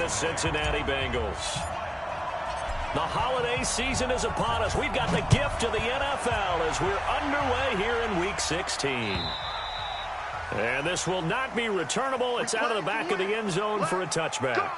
the Cincinnati Bengals. The holiday season is upon us. We've got the gift of the NFL as we're underway here in Week 16. And this will not be returnable. It's out of the back of the end zone for a touchback.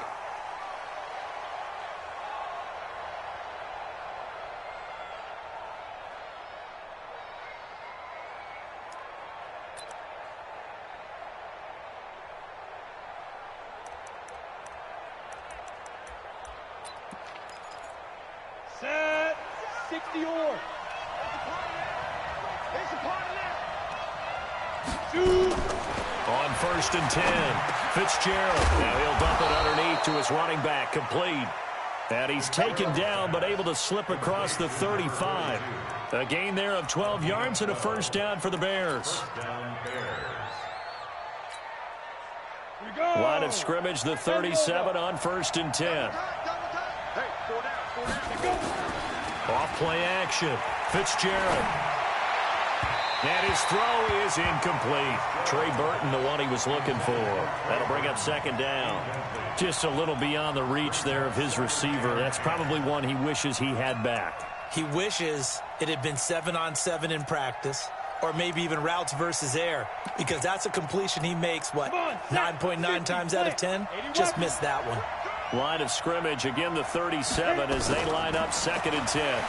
Set 60 or. On 1st and 10, Fitzgerald. Now he'll dump it underneath to his running back, complete. And he's taken down, but able to slip across the 35. A gain there of 12 yards and a first down for the Bears. Line of scrimmage, the 37 on 1st and 10. Off play action, Fitzgerald. And his throw is incomplete. Trey Burton, the one he was looking for. That'll bring up 2nd down. Just a little beyond the reach there of his receiver. That's probably one he wishes he had back. He wishes it had been 7-on-7 in practice, or maybe even routes versus air, because that's a completion he makes, 9.9 times out of 10? Just missed that one. Line of scrimmage, again the 37 as they line up 2nd and 10.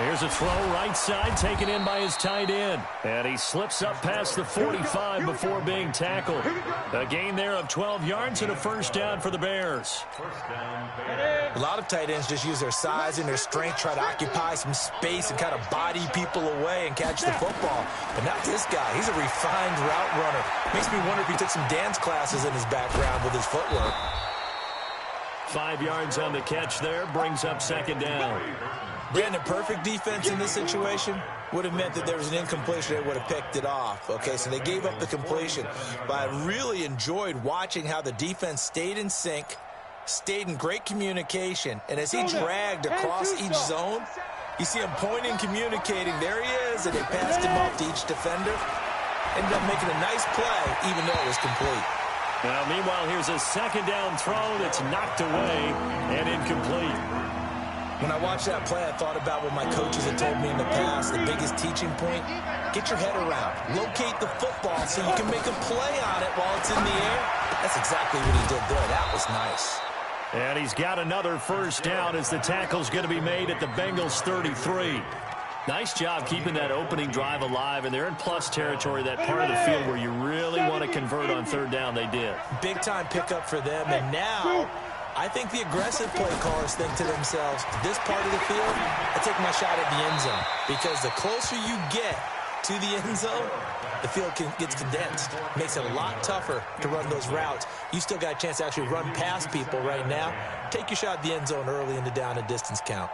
Here's a throw right side taken in by his tight end. And he slips up past the 45 before being tackled. A gain there of 12 yards and a first down for the Bears. A lot of tight ends just use their size and their strength, try to occupy some space and kind of body people away and catch the football. But not this guy. He's a refined route runner. Makes me wonder if he took some dance classes in his background with his footwork. 5 yards on the catch there, brings up 2nd down. Brandon, perfect defense in this situation would have meant that there was an incompletion. They would have picked it off. Okay, so they gave up the completion. But I really enjoyed watching how the defense stayed in sync, stayed in great communication. And as he dragged across each zone, you see him pointing, communicating. There he is, and they passed him off to each defender. Ended up making a nice play, even though it was complete. Now, meanwhile, here's a 2nd down throw that's knocked away and incomplete. When I watched that play, I thought about what my coaches had told me in the past. The biggest teaching point, get your head around. Locate the football so you can make a play on it while it's in the air. That's exactly what he did there. That was nice. And he's got another first down as the tackle's going to be made at the Bengals 33. Nice job keeping that opening drive alive, and they're in plus territory, that part of the field where you really want to convert on 3rd down. They did. Big-time pickup for them, and now I think the aggressive play callers think to themselves, this part of the field, I take my shot at the end zone. Because the closer you get to the end zone, the field gets condensed. Makes it a lot tougher to run those routes. You still got a chance to actually run past people right now. Take your shot at the end zone early in the down and distance count.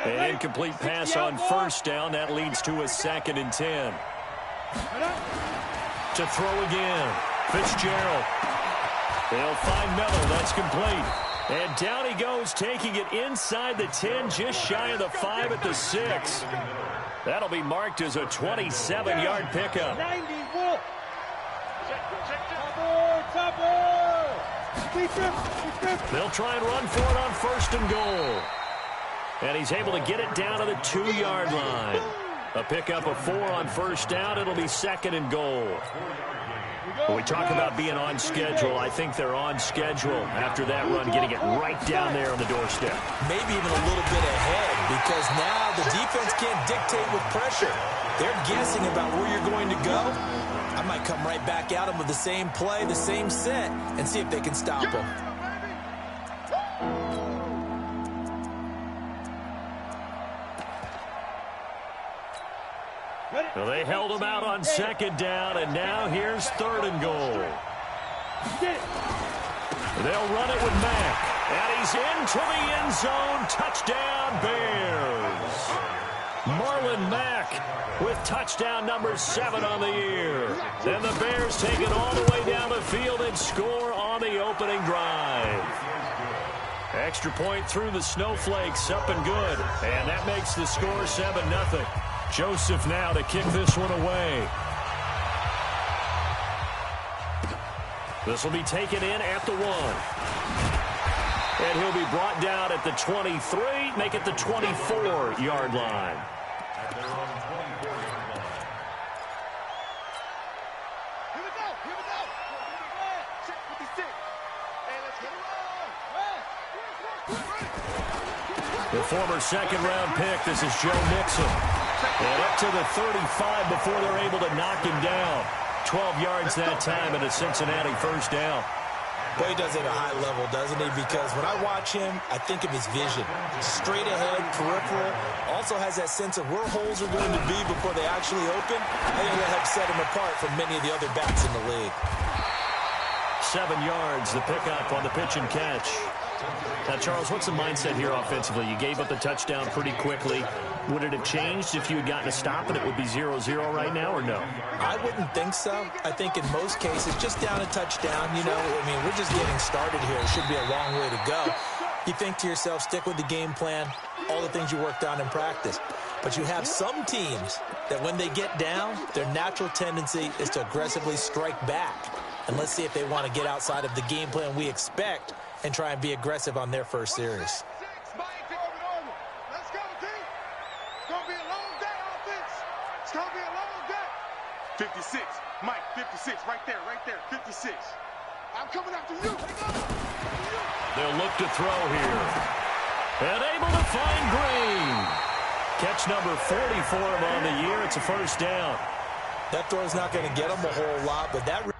An incomplete pass on 1st down. That leads to a 2nd and 10. To throw again. Fitzgerald. They'll find Miller. That's complete. And down he goes, taking it inside the 10, just shy of the 5 at the 6. That'll be marked as a 27-yard pickup. They'll try and run for it on 1st and goal. And he's able to get it down to the 2-yard line. A pickup of 4 on 1st down. It'll be 2nd and goal. When we talk about being on schedule, I think they're on schedule after that run, getting it right down there on the doorstep. Maybe even a little bit ahead, because now the defense can't dictate with pressure. They're guessing about where you're going to go. I might come right back at them with the same play, the same set, and see if they can stop them. Well, they held him out on 2nd down, and now here's 3rd and goal. They'll run it with Mack, and he's into the end zone. Touchdown, Bears. Marlon Mack with touchdown number 7 on the year. And the Bears take it all the way down the field and score on the opening drive. Extra point through the snowflakes, up and good. And that makes the score 7-0. Joseph now to kick this one away. This will be taken in at the 1. And he'll be brought down at the 23, make it the 24-yard line. The former second-round pick, this is Joe Mixon. And up to the 35 before they're able to knock him down. 12 yards that time and a Cincinnati first down. Boy, he does it at a high level, doesn't he? Because when I watch him, I think of his vision. Straight ahead, peripheral. Also has that sense of where holes are going to be before they actually open. I think that helps set him apart from many of the other backs in the league. 7 yards, the pickup on the pitch and catch. Now, Charles, what's the mindset here offensively? You gave up the touchdown pretty quickly. Would it have changed if you had gotten a stop and it would be 0-0 right now, or no? I wouldn't think so. I think in most cases, just down a touchdown, you know, I mean, we're just getting started here. It should be a long way to go. You think to yourself, stick with the game plan, all the things you worked on in practice. But you have some teams that when they get down, their natural tendency is to aggressively strike back. And let's see if they want to get outside of the game plan we expect and try and be aggressive on their first series. 56, Mike, 56, right there, 56. I'm coming after you. They'll look to throw here. And able to find Green. Catch number 40 for him on the year. It's a first down. That throw's not going to get him a whole lot, but that...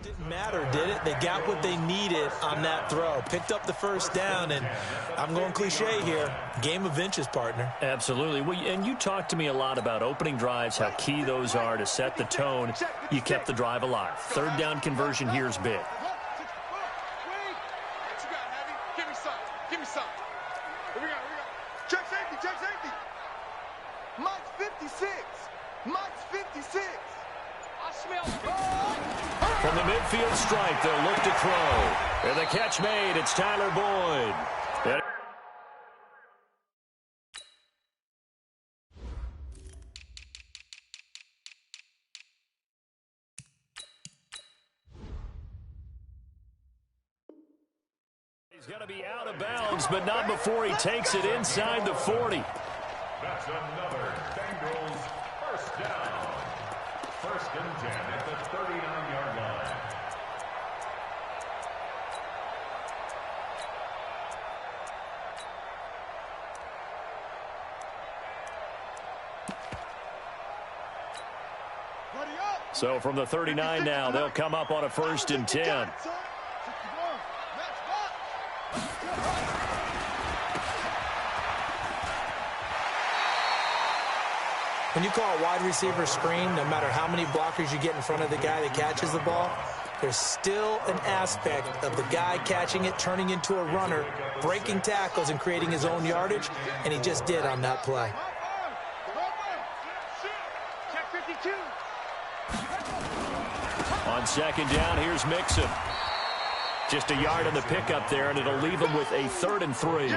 Didn't matter, did it? They got what they needed on that throw. Picked up the first down, and I'm going cliche here. Game of inches, partner. Absolutely. Well, and you talked to me a lot about opening drives, how key those are to set the tone. You kept the drive alive. Third down conversion here is big. Give me some. Here we go. Check safety. Mike's 56. I smell From the midfield stripe, they'll look to throw. And the catch made, it's Tyler Boyd. He's going to be out of bounds, but not before he takes it inside the 40. That's another Bengals first down. First and 10 at the 39-yard line. So from the 39 now, they'll come up on a first and 10. When you call a wide receiver screen, no matter how many blockers you get in front of the guy that catches the ball, there's still an aspect of the guy catching it, turning into a runner, breaking tackles and creating his own yardage, and he just did on that play. On second down, here's Mixon. Just a yard on the pickup there, and it'll leave him with a 3rd and 3.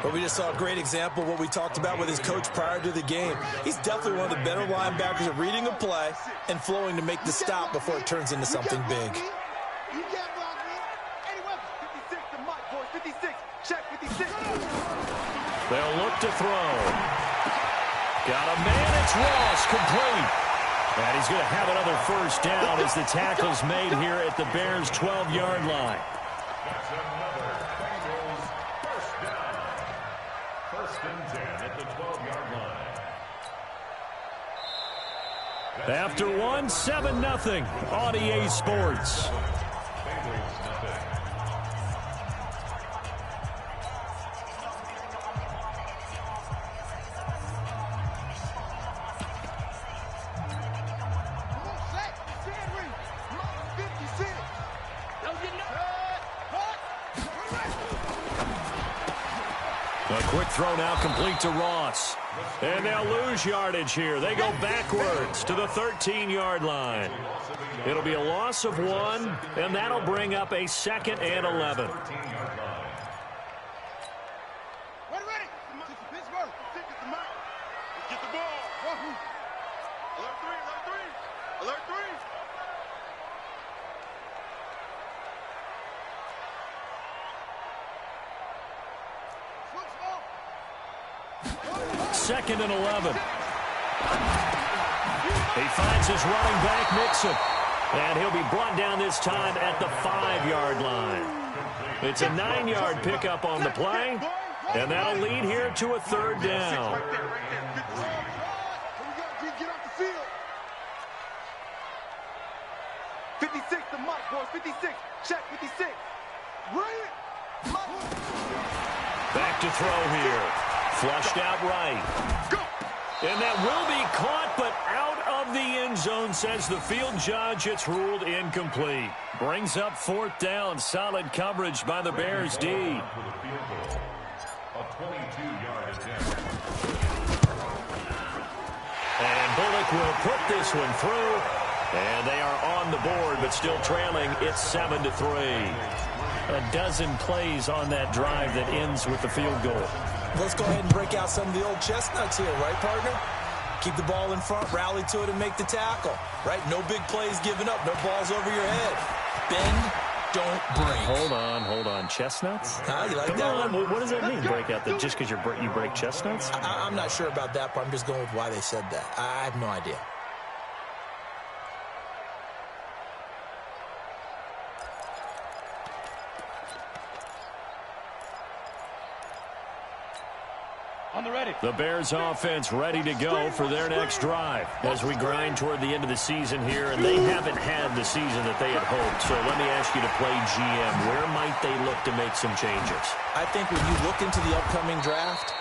Well, we just saw a great example of what we talked about with his coach prior to the game. He's definitely one of the better linebackers at reading a play and flowing to make the stop before it turns into something big. They'll look to throw. Got a man, it's Ross, complete. And he's going to have another first down as the tackle's made here at the Bears' 12-yard line. That's another Bengals first down. First and 10 at the 12-yard line. After one, 7-0 on EA Sports. A quick throw now complete to Ross. And they'll lose yardage here. They go backwards to the 13-yard line. It'll be a loss of 1, and that'll bring up a 2nd and 11. Ready. Pittsburgh. Get the ball. Alert 3. Alert 3. Second and 11. He finds his running back, Nixon. And he'll be brought down this time at the 5-yard line. It's a 9-yard pickup on the play. And that'll lead here to a 3rd down. Get off the field. 56 to Mike, boys. 56. Check 56. Right. Back to throw here. Flushed out right. And that will be caught, but out of the end zone, says the field judge. It's ruled incomplete. Brings up 4th down. Solid coverage by the Bears D. A 22-yard attempt. And Bullock will put this one through. And they are on the board, but still trailing. It's 7-3. A dozen plays on that drive that ends with the field goal. Let's go ahead and break out some of the old chestnuts here, right, partner? Keep the ball in front, rally to it, and make the tackle, right? No big plays given up, no balls over your head. Bend, don't break. Hold on. Chestnuts? You like Come that on. one? What does that mean, break out? Just because you break chestnuts? I'm not sure about that part. I'm just going with why they said that. I have no idea. On the ready. The Bears offense ready to go for their next drive as we grind toward the end of the season here, and they haven't had the season that they had hoped. So let me ask you to play GM. Where might they look to make some changes? I think when you look into the upcoming draft,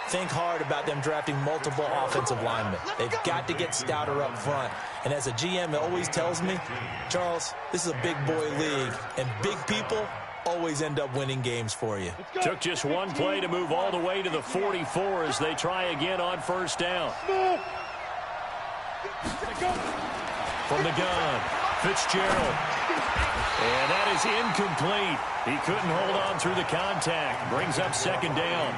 think hard about them drafting multiple offensive linemen. They've got to get stouter up front. And as a GM, it always tells me, Charles, this is a big boy league, and big people always end up winning games for you. Took just one play to move all the way to the 44 as they try again on 1st down. From the gun, Fitzgerald. And that is incomplete. He couldn't hold on through the contact. Brings up 2nd down.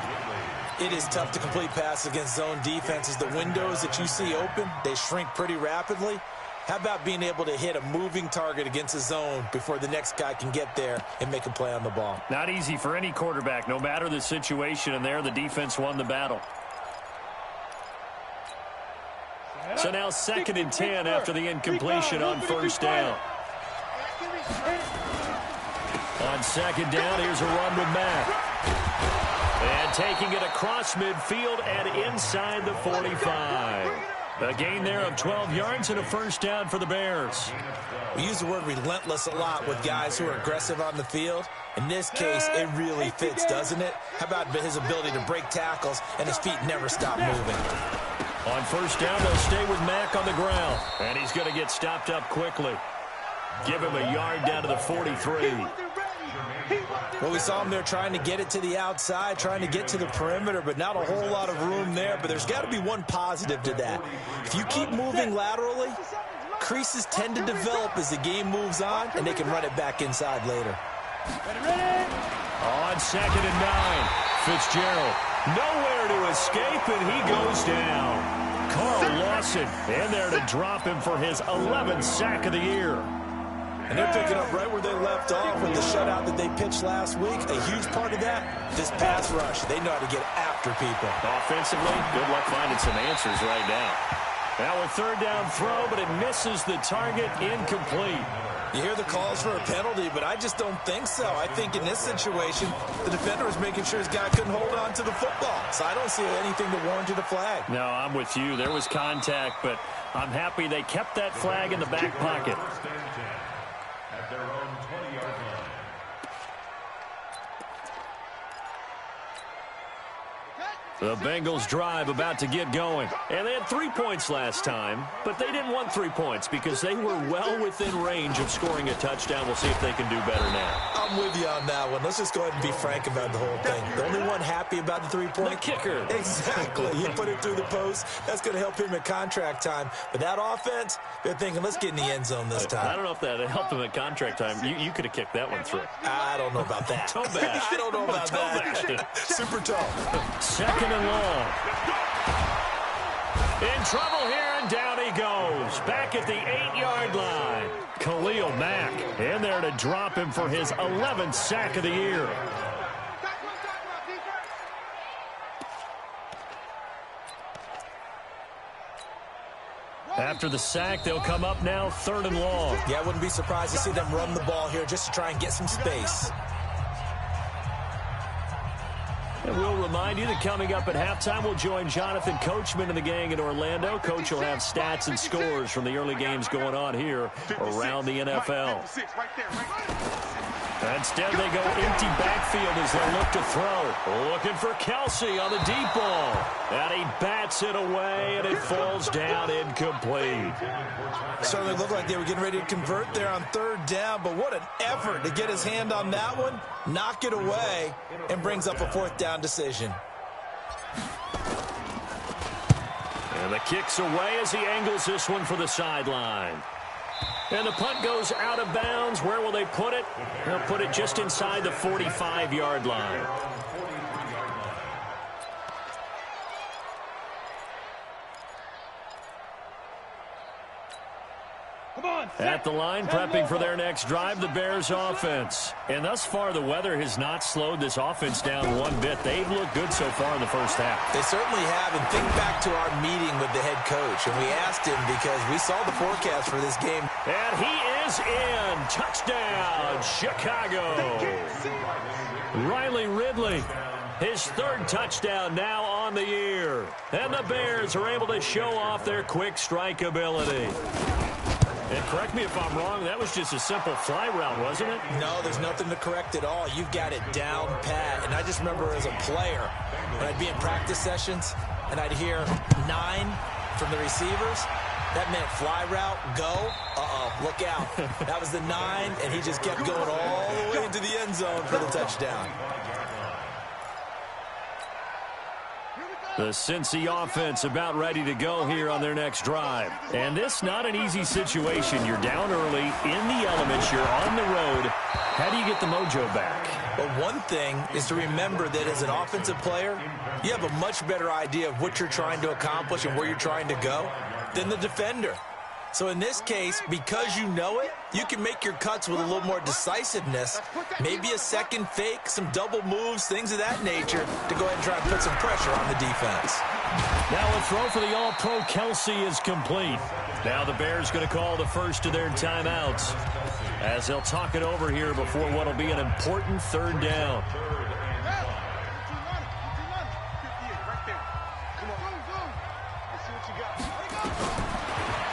It is tough to complete passes against zone defenses. The windows that you see open, they shrink pretty rapidly. How about being able to hit a moving target against a zone before the next guy can get there and make a play on the ball? Not easy for any quarterback, no matter the situation, and there the defense won the battle. So now 2nd and 10 after the incompletion on 1st down. On 2nd down, here's a run with Mack. And taking it across midfield and inside the 45. A gain there of 12 yards and a 1st down for the Bears. We use the word relentless a lot with guys who are aggressive on the field. In this case, it really fits, doesn't it? How about his ability to break tackles and his feet never stop moving? On 1st down, they'll stay with Mack on the ground. And he's going to get stopped up quickly. Give him a yard down to the 43. Well, we saw him there trying to get it to the outside, trying to get to the perimeter, but not a whole lot of room there. But there's got to be one positive to that. If you keep moving laterally, creases tend to develop as the game moves on, and they can run it back inside later. On 2nd and 9, Fitzgerald nowhere to escape, and he goes down. Carl Lawson in there to drop him for his 11th sack of the year. And they're picking up right where they left off with the shutout that they pitched last week. A huge part of that, this pass rush. They know how to get after people. Offensively, good luck finding some answers right now. Now a 3rd down throw, but it misses the target, incomplete. You hear the calls for a penalty, but I just don't think so. I think in this situation, the defender was making sure his guy couldn't hold on to the football. So I don't see anything to warrant a flag. No, I'm with you. There was contact, but I'm happy they kept that flag in the back pocket. At their own 20-yard line. The Bengals drive about to get going. And they had 3 points last time, but they didn't want 3 points because they were well within range of scoring a touchdown. We'll see if they can do better now. I'm with you on that one. Let's just go ahead and be frank about the whole thing. The only one happy about the 3-point. The kicker. Exactly. He put it through the post. That's going to help him at contract time. But that offense, they're thinking, let's get in the end zone this time. I don't know if that helped him at contract time. You could have kicked that one through. I don't know about that. Toe bash. I don't know about Toe that. bash. Super tough. Second and long. In trouble here, and down he goes. Back at the 8-yard line. Khalil Mack in there to drop him for his 11th sack of the year. After the sack, they'll come up now 3rd and long. Yeah, I wouldn't be surprised to see them run the ball here just to try and get some space. And we'll remind you that coming up at halftime, we'll join Jonathan Coachman and the gang in Orlando. Coach will have stats and scores from the early games going on here around the NFL. Instead, they go empty backfield as they look to throw. Looking for Kelsey on the deep ball. And he bats it away, and it falls down incomplete. Certainly looked like they were getting ready to convert there on 3rd down, but what an effort to get his hand on that one, knock it away, and brings up a 4th down decision. And the kick's away as he angles this one for the sideline. And the punt goes out of bounds. Where will they put it? They'll put it just inside the 45-yard line. At the line, prepping for their next drive, the Bears offense. And thus far, the weather has not slowed this offense down one bit. They've looked good so far in the first half. They certainly have. And think back to our meeting with the head coach. And we asked him because we saw the forecast for this game. And he is in. Touchdown, Chicago. Riley Ridley, his 3rd touchdown now on the year. And the Bears are able to show off their quick strike ability. And correct me if I'm wrong, that was just a simple fly route, wasn't it? No, there's nothing to correct at all. You've got it down pat. And I just remember as a player, when I'd be in practice sessions, and I'd hear 9 from the receivers, that meant fly route, go, look out. That was the 9, and he just kept going all the way into the end zone for the touchdown. The Cincy offense about ready to go here on their next drive. And this not an easy situation. You're down early, in the elements, you're on the road. How do you get the mojo back? Well, one thing is to remember that as an offensive player, you have a much better idea of what you're trying to accomplish and where you're trying to go than the defender. So in this case, because you know it, you can make your cuts with a little more decisiveness, maybe a second fake, some double moves, things of that nature, to go ahead and try and put some pressure on the defense. Now a throw for the All-Pro Kelsey is complete. Now the Bears going to call the first of their timeouts as they'll talk it over here before what will be an important 3rd down.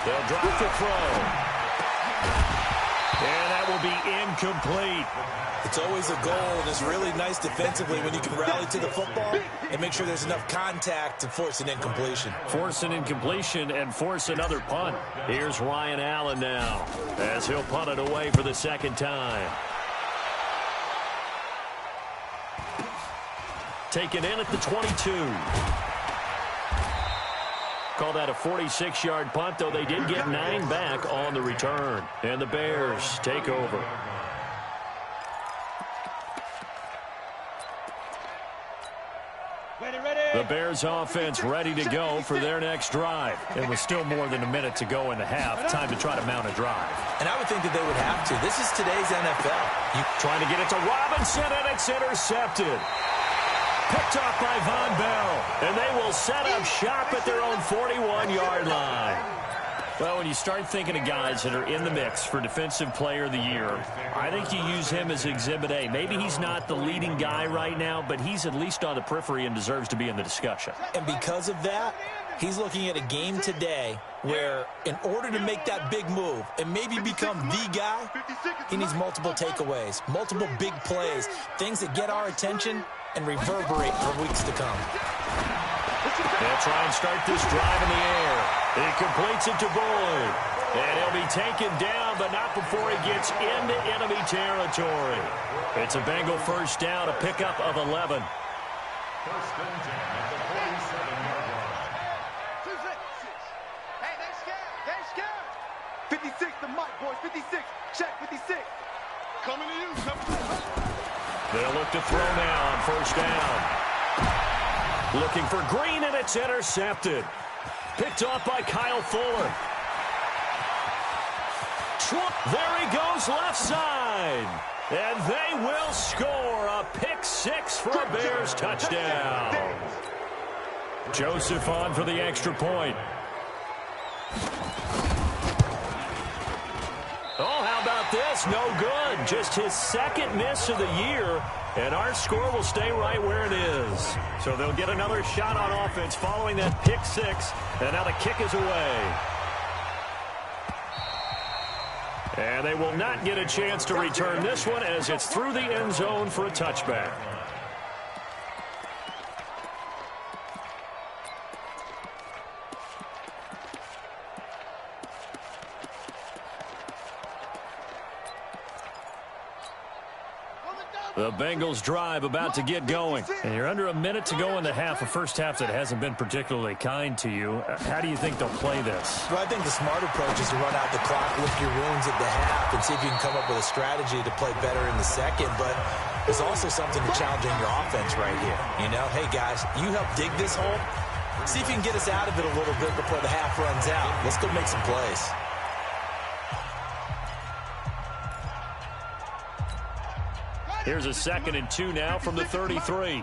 They'll drop the throw. And that will be incomplete. It's always a goal, and it's really nice defensively when you can rally to the football and make sure there's enough contact to force an incompletion. Force an incompletion and force another punt. Here's Ryan Allen now as he'll punt it away for the 2nd time. Taken in at the 22. Call that a 46-yard punt, though they did get 9 back on the return. And the Bears take over. The Bears offense ready to go for their next drive. And with still more than a minute to go in the half, time to try to mount a drive. And I would think that they would have to. This is today's NFL. Trying to get it to Robinson, and it's intercepted. Picked off by Von Bell, and they will set up shop at their own 41-yard line. Well, when you start thinking of guys that are in the mix for Defensive Player of the Year, I think you use him as Exhibit A. Maybe he's not the leading guy right now, but he's at least on the periphery and deserves to be in the discussion. And because of that, he's looking at a game today where in order to make that big move and maybe become the guy, he needs multiple takeaways, multiple big plays, things that get our attention and reverberate for weeks to come. They'll try and start this drive in the air. He completes it to Boyd. And he'll be taken down, but not before he gets into enemy territory. It's a Bengal first down, a pickup of 11. First and 10 at the 47-yard line. Hey, they scared. They scared. 56 to Mike, boys. 56. Check 56. Coming to you. They'll look to throw now on first down. Looking for Green, and it's intercepted. Picked off by Kyle Fuller. There he goes left side. And they will score a pick six for a Bears touchdown. Joseph on for the extra point. Oh, how about this? No good. Just his second miss of the year. And our score will stay right where it is. So they'll get another shot on offense following that pick six. And now the kick is away. And they will not get a chance to return this one as it's through the end zone for a touchback. The Bengals drive about to get going. And you're under a minute to go in the half, a first half that hasn't been particularly kind to you. How do you think they'll play this? Well, I think the smart approach is to run out the clock, lick your wounds at the half, and see if you can come up with a strategy to play better in the second. But there's also something to challenging your offense right here. You know, hey, guys, you help dig this hole. See if you can get us out of it a little bit before the half runs out. Let's go make some plays. Here's a 2nd and 2 now from the 33.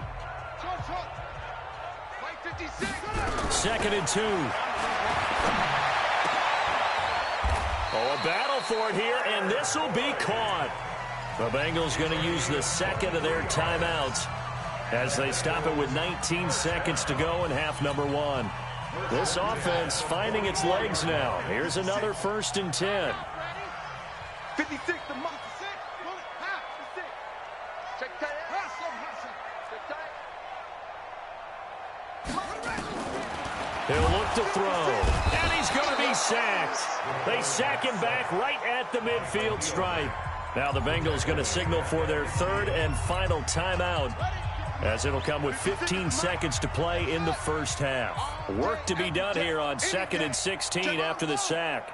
2nd and 2. Oh, a battle for it here, and this will be caught. The Bengals going to use the second of their timeouts as they stop it with 19 seconds to go in half number one. This offense finding its legs now. Here's another 1st and 10. 56 to Mike. He'll look to throw, and he's going to be sacked. They sack him back right at the midfield stripe. Now the Bengals going to signal for their 3rd and final timeout, as it'll come with 15 seconds to play in the first half. Work to be done here on 2nd and 16 after the sack.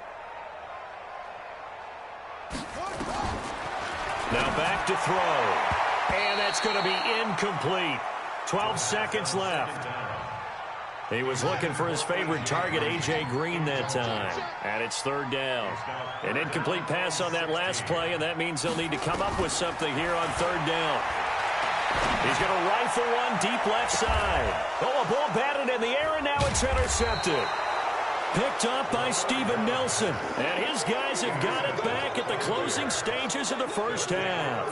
Now back to throw, and that's going to be incomplete. 12 seconds left. He was looking for his favorite target, A.J. Green, that time. And it's 3rd down. An incomplete pass on that last play, and that means they'll need to come up with something here on 3rd down. He's going to rifle one deep left side. Oh, a ball batted in the air, and now it's intercepted. Picked up by Steven Nelson. And his guys have got it back at the closing stages of the first half.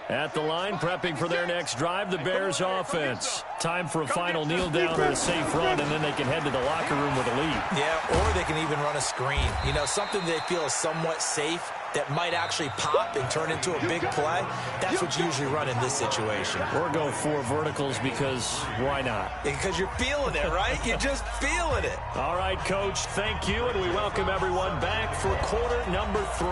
At the line, prepping for their next drive, the Bears offense. Time for a final kneel down or a safe run, and then they can head to the locker room with a lead. Yeah, or they can even run a screen. You know, something they feel is somewhat safe that might actually pop and turn into a big play. That's what you usually run in this situation. Or go 4 verticals because why not? Because you're feeling it, right? You're just feeling it. All right, Coach, thank you, and we welcome everyone back for quarter number 3.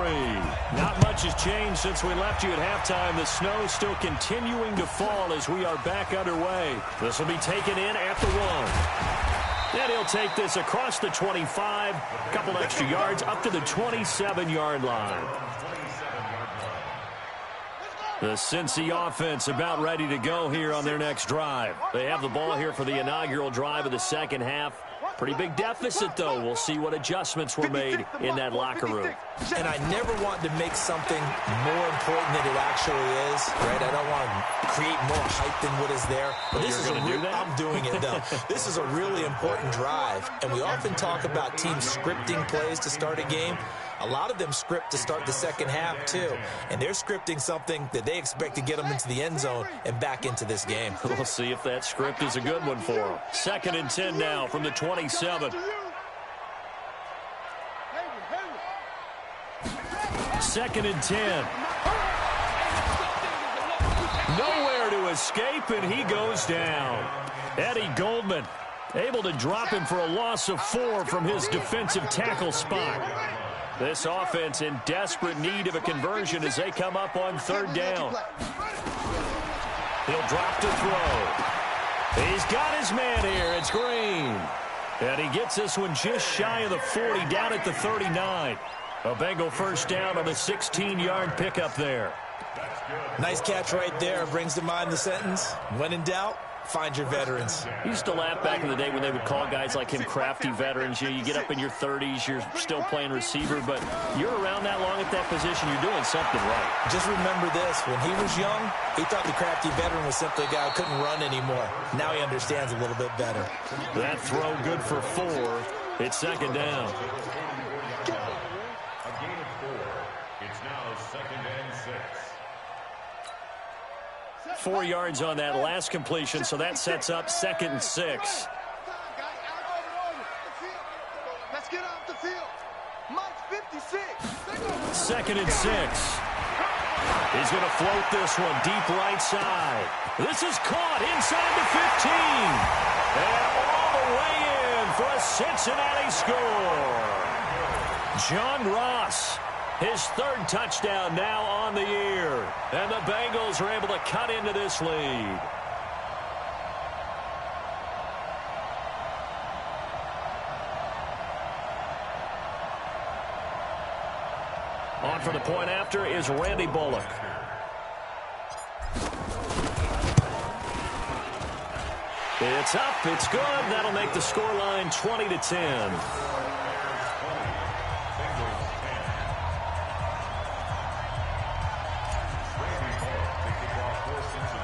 Not much has changed since we left you at halftime. The snow still continuing to fall as we are back underway. This will be taken in at the 1. And he'll take this across the 25, a couple extra yards up to the 27-yard line. The Cincy offense about ready to go here on their next drive. They have the ball here for the inaugural drive of the second half. Pretty big deficit, though. We'll see what adjustments were made in that locker room. And I never want to make something more important than it actually is, right? I don't want to create more hype than what is there. But this is I'm doing it, though. This is a really important drive. And we often talk about teams scripting plays to start a game. A lot of them script to start the second half, too. And they're scripting something that they expect to get them into the end zone and back into this game. We'll see if that script is a good one for them. 2nd and 10 now from the 27. 2nd and 10. Nowhere to escape, and he goes down. Eddie Goldman able to drop him for a loss of 4 from his defensive tackle spot. This offense in desperate need of a conversion as they come up on 3rd down. He'll drop to throw. He's got his man here. It's Green. And he gets this one just shy of the 40, down at the 39. A Bengal first down on a 16-yard pickup there. Nice catch right there. Brings to mind the sentence, when in doubt, find your veterans. He used to laugh back in the day when they would call guys like him crafty veterans. You get up in your 30s, you're still playing receiver, but you're around that long at that position, you're doing something right. Just remember this. When he was young, he thought the crafty veteran was simply a guy who couldn't run anymore. Now he understands a little bit better. That throw good for 4. It's 2nd down. A gain of 4. It's now 2nd and 6. 4 yards on that last completion, so that sets up 2nd and 6. Let's get off the field. Mike's 56. 2nd and 6. He's going to float this one deep right side. This is caught inside the 15. And all the way in for a Cincinnati score. John Ross, his 3rd touchdown now on the year. And the Bengals are able to cut into this lead. On for the point after is Randy Bullock. It's up, it's good. That'll make the scoreline 20-10.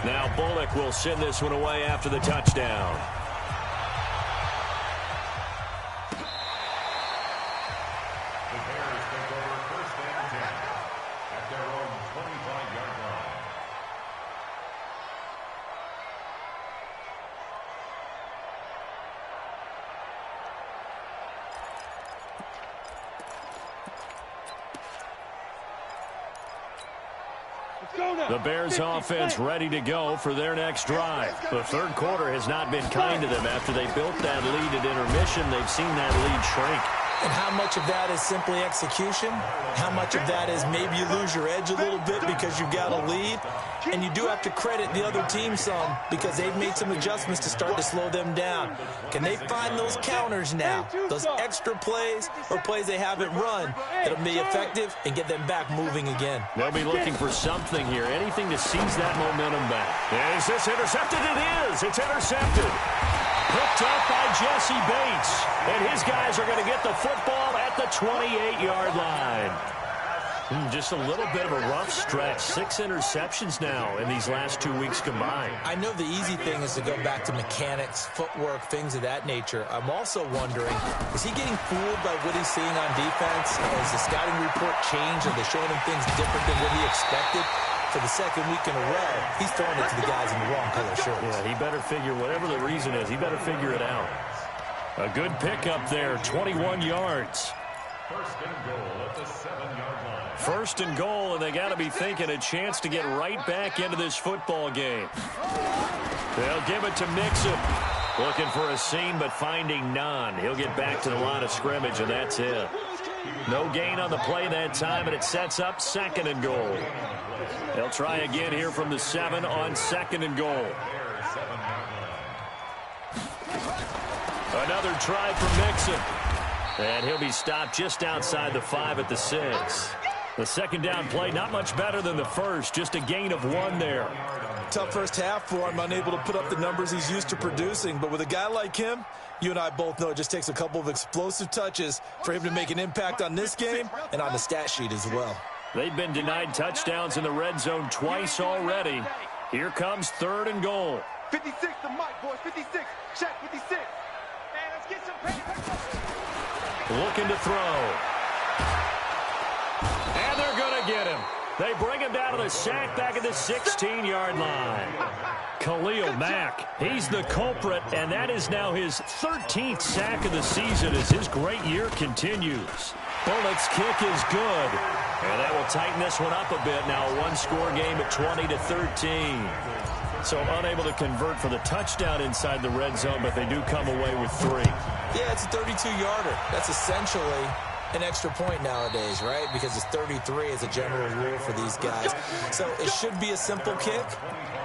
Now Bullock will send this one away after the touchdown. The Bears take over 1st and 10 at their own 25-yard line. The Bears offense ready to go for their next drive. The 3rd quarter has not been kind to them. After they built that lead at intermission, they've seen that lead shrink. And how much of that is simply execution? How much of that is maybe you lose your edge a little bit because you've got a lead? And you do have to credit the other team some because they've made some adjustments to start to slow them down. Can they find those counters now? Those extra plays or plays they haven't run that'll be effective and get them back moving again. They'll be looking for something here, anything to seize that momentum back. Is this intercepted? It is. It's intercepted. Picked up by Jesse Bates. And his guys are going to get the football at the 28-yard line. Just a little bit of a rough stretch. 6 interceptions now in these last 2 weeks combined. I know the easy thing is to go back to mechanics, footwork, things of that nature. I'm also wondering, is he getting fooled by what he's seeing on defense? Has the scouting report changed? Are they showing him things different than what he expected? For the 2nd week in a row, he's throwing it to the guys in the wrong color shirts. Yeah, he better figure, whatever the reason is, he better figure it out. A good pickup there, 21 yards. 1st and goal at the 7-yard line. 1st and goal, and they got to be thinking a chance to get right back into this football game. They'll give it to Mixon. Looking for a seam, but finding none. He'll get back to the line of scrimmage, and that's it. No gain on the play that time, and it sets up 2nd and goal. They'll try again here from the 7 on 2nd and goal. Another try for Mixon. And he'll be stopped just outside the 5 at the 6. The 2nd down play, not much better than the first, just a gain of 1 there. Tough first half for him, unable to put up the numbers he's used to producing. But with a guy like him, You and I both know it just takes a couple of explosive touches for him to make an impact on this game and on the stat sheet as well. They've been denied touchdowns in the red zone twice already. Here comes 3rd and goal. 56 to Mike, boys. 56. Check 56. Man, let's get some Looking to throw. And they're going to get him. They bring him down to the sack back at the 16-yard line. Khalil Mack, he's the culprit, and that is now his 13th sack of the season as his great year continues. Bullett's kick is good, and that will tighten this one up a bit. Now a one-score game at 20-13. So unable to convert for the touchdown inside the red zone, but they do come away with 3. Yeah, it's a 32-yarder. That's essentially an extra point nowadays, right? Because it's 33 as a general rule for these guys. So it should be a simple kick.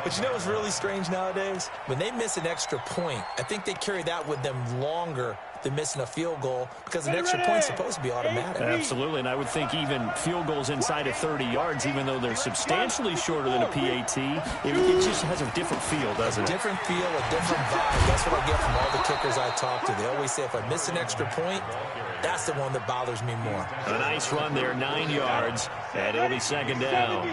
But you know what's really strange nowadays? When they miss an extra point, I think they carry that with them longer than missing a field goal because an extra point's supposed to be automatic. Absolutely, and I would think even field goals inside of 30 yards, even though they're substantially shorter than a PAT, it just has a different feel, doesn't it? A different feel, a different vibe. That's what I get from all the kickers I talk to. They always say if I miss an extra point, that's the one that bothers me more. A nice run there, 9 yards, and it'll be 2nd down.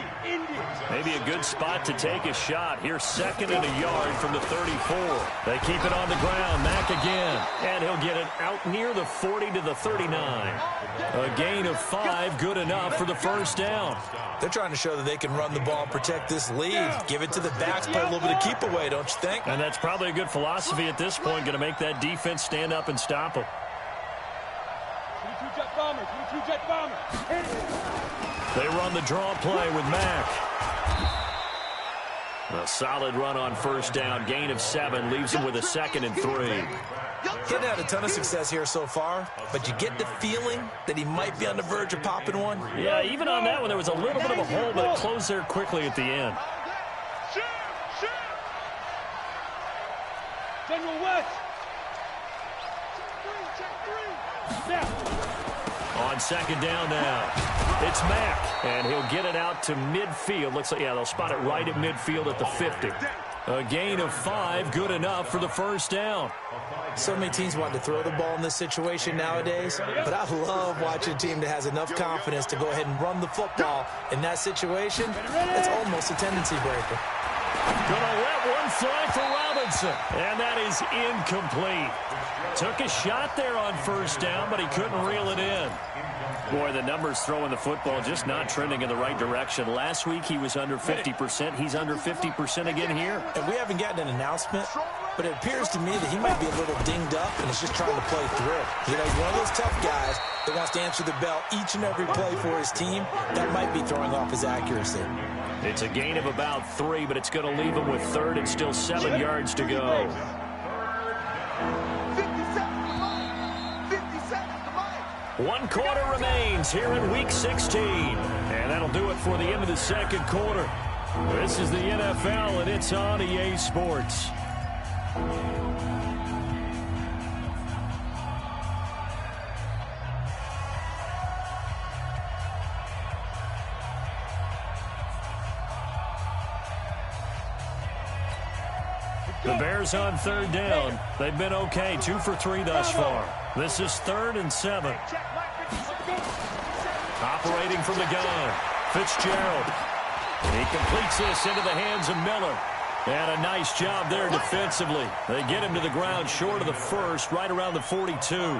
Maybe a good spot to take a shot. Here's 2nd and a yard from the 34. They keep it on the ground. Mack again, and he'll get it out near the 40 to the 39. A gain of 5, good enough for the 1st down. They're trying to show that they can run the ball and protect this lead. Give it to the backs, play a little bit of keep away, don't you think? And that's probably a good philosophy at this point, going to make that defense stand up and stop them. 22 jet bomber, 22 jet bomber. They run the draw play with Mack. A solid run on 1st down. Gain of 7 leaves him with a 2nd and 3. He hasn't had a ton of success here so far, but you get the feeling that he might be on the verge of popping one. Yeah, even on that one, there was a little bit of a hole, but it closed there quickly at the end. General West. On 2nd down now, it's Mack, and he'll get it out to midfield. Looks like, yeah, they'll spot it right at midfield at the 50. A gain of 5, good enough for the 1st down. So many teams want to throw the ball in this situation nowadays, but I love watching a team that has enough confidence to go ahead and run the football. In that situation, it's almost a tendency breaker. Gonna let one fly for Robinson, and that is incomplete. Took a shot there on 1st down, but he couldn't reel it in. Boy, the numbers throwing the football just not trending in the right direction. Last week he was under 50%. He's under 50% again here. And we haven't gotten an announcement, but it appears to me that he might be a little dinged up and is just trying to play through. You know, he's one of those tough guys that wants to answer the bell each and every play for his team. That might be throwing off his accuracy. It's a gain of about 3, but it's going to leave him with 3rd and still 7 yards to go. One quarter remains here in Week 16. And that'll do it for the end of the 2nd quarter. This is the NFL, and it's on EA Sports. The Bears on 3rd down. They've been okay, 2 for 3 thus far. This is 3rd and 7. Operating from the gun, Fitzgerald. He completes this into the hands of Miller. And a nice job there defensively. They get him to the ground short of the 1st, right around the 42.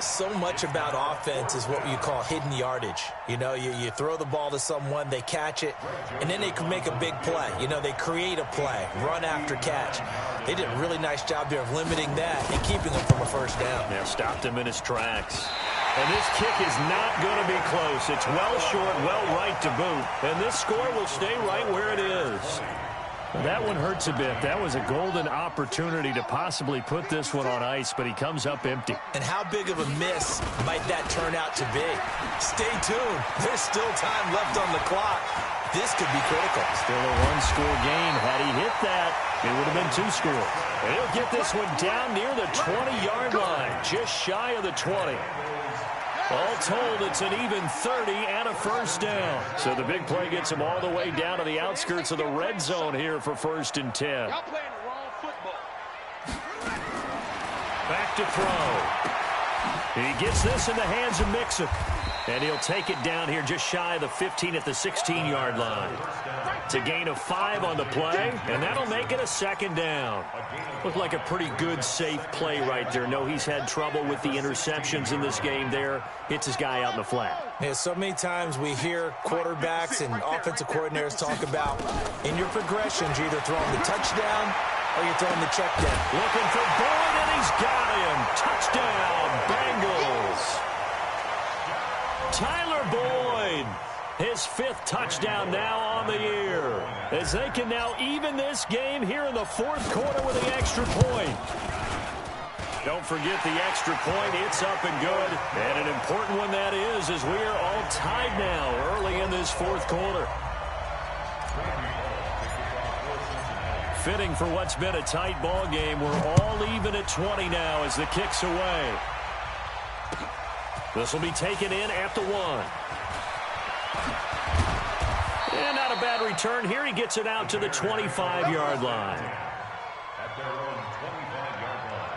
So much about offense is what you call hidden yardage. You know, you throw the ball to someone, they catch it, and then they can make a big play. You know, they create a play, run after catch. They did a really nice job there of limiting that and keeping him from a 1st down. Yeah, stopped him in his tracks. And this kick is not going to be close. It's well short, well right to boot. And this score will stay right where it is. That one hurts a bit. That was a golden opportunity to possibly put this one on ice, but he comes up empty. And how big of a miss might that turn out to be? Stay tuned. There's still time left on the clock. This could be critical. Still a one-score game. Had he hit that, it would have been 2 scores. And he'll get this one down near the 20-yard line, just shy of the 20. All told, it's an even 30 and a 1st down. So the big play gets him all the way down to the outskirts of the red zone here for 1st and 10. Y'all playing the wrong football. back to throw. He gets this in the hands of Mixon. And he'll take it down here just shy of the 15 at the 16-yard line. It's a gain of 5 on the play, and that'll make it a second down. Looked like a pretty good, safe play right there. No, he's had trouble with the interceptions in this game there. Hits his guy out in the flat. Yeah, so many times we hear quarterbacks and offensive coordinators talk about in your progressions, you're either throwing the touchdown or you're throwing the check down. Looking for Boyd, and he's got him. Touchdown, Bengals. Tyler Boyd, his 5th touchdown now on the year, as they can now even this game here in the 4th quarter with the extra point. Don't forget the extra point. It's up and good, and an important one that is, as we are all tied now early in this 4th quarter. Fitting for what's been a tight ball game. We're all even at 20 now as the kick's away. This will be taken in at the 1. And not a bad return here. He gets it out to the 25-yard line. At their own 25-yard line.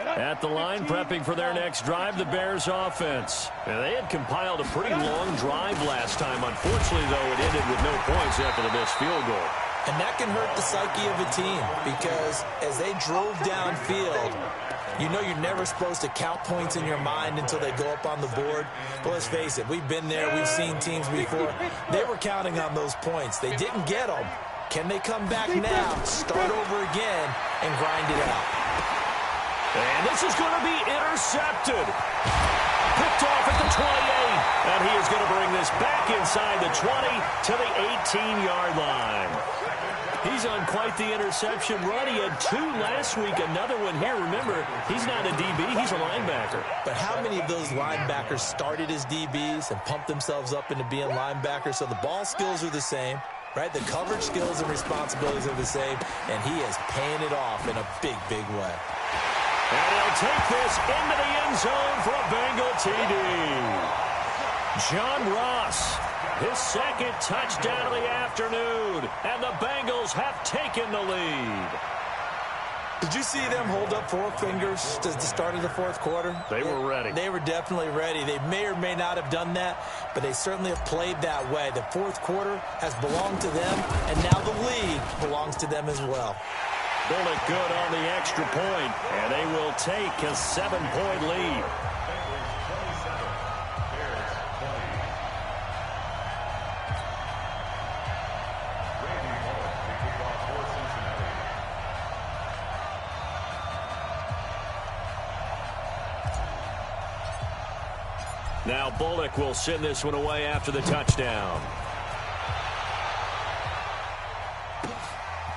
At the line, prepping for their next drive, the Bears offense. And they had compiled a pretty long drive last time. Unfortunately, though, it ended with no points after the missed field goal. And that can hurt the psyche of a team because as they drove downfield, you know you're never supposed to count points in your mind until they go up on the board. But let's face it, we've been there. We've seen teams before. They were counting on those points. They didn't get them. Can they come back now, start over again, and grind it out? And this is going to be intercepted. Picked off at the 28. And he is going to bring this back inside the 20 to the 18-yard line. He's on quite the interception run. He had 2 last week, another one here. Remember, he's not a DB, he's a linebacker. But how many of those linebackers started as DBs and pumped themselves up into being linebackers? So the ball skills are the same, right? The coverage skills and responsibilities are the same, and he is paying it off in a big, big way. And he'll take this into the end zone for a Bengal TD. John Ross, his 2nd touchdown of the afternoon, and the Bengals have taken the lead. Did you see them hold up 4 fingers at the start of the 4th quarter? They were ready. They were definitely ready. They may or may not have done that, but they certainly have played that way. The 4th quarter has belonged to them, and now the lead belongs to them as well. Bullet good on the extra point, and they will take a 7-point lead. Now Bullock will send this one away after the touchdown.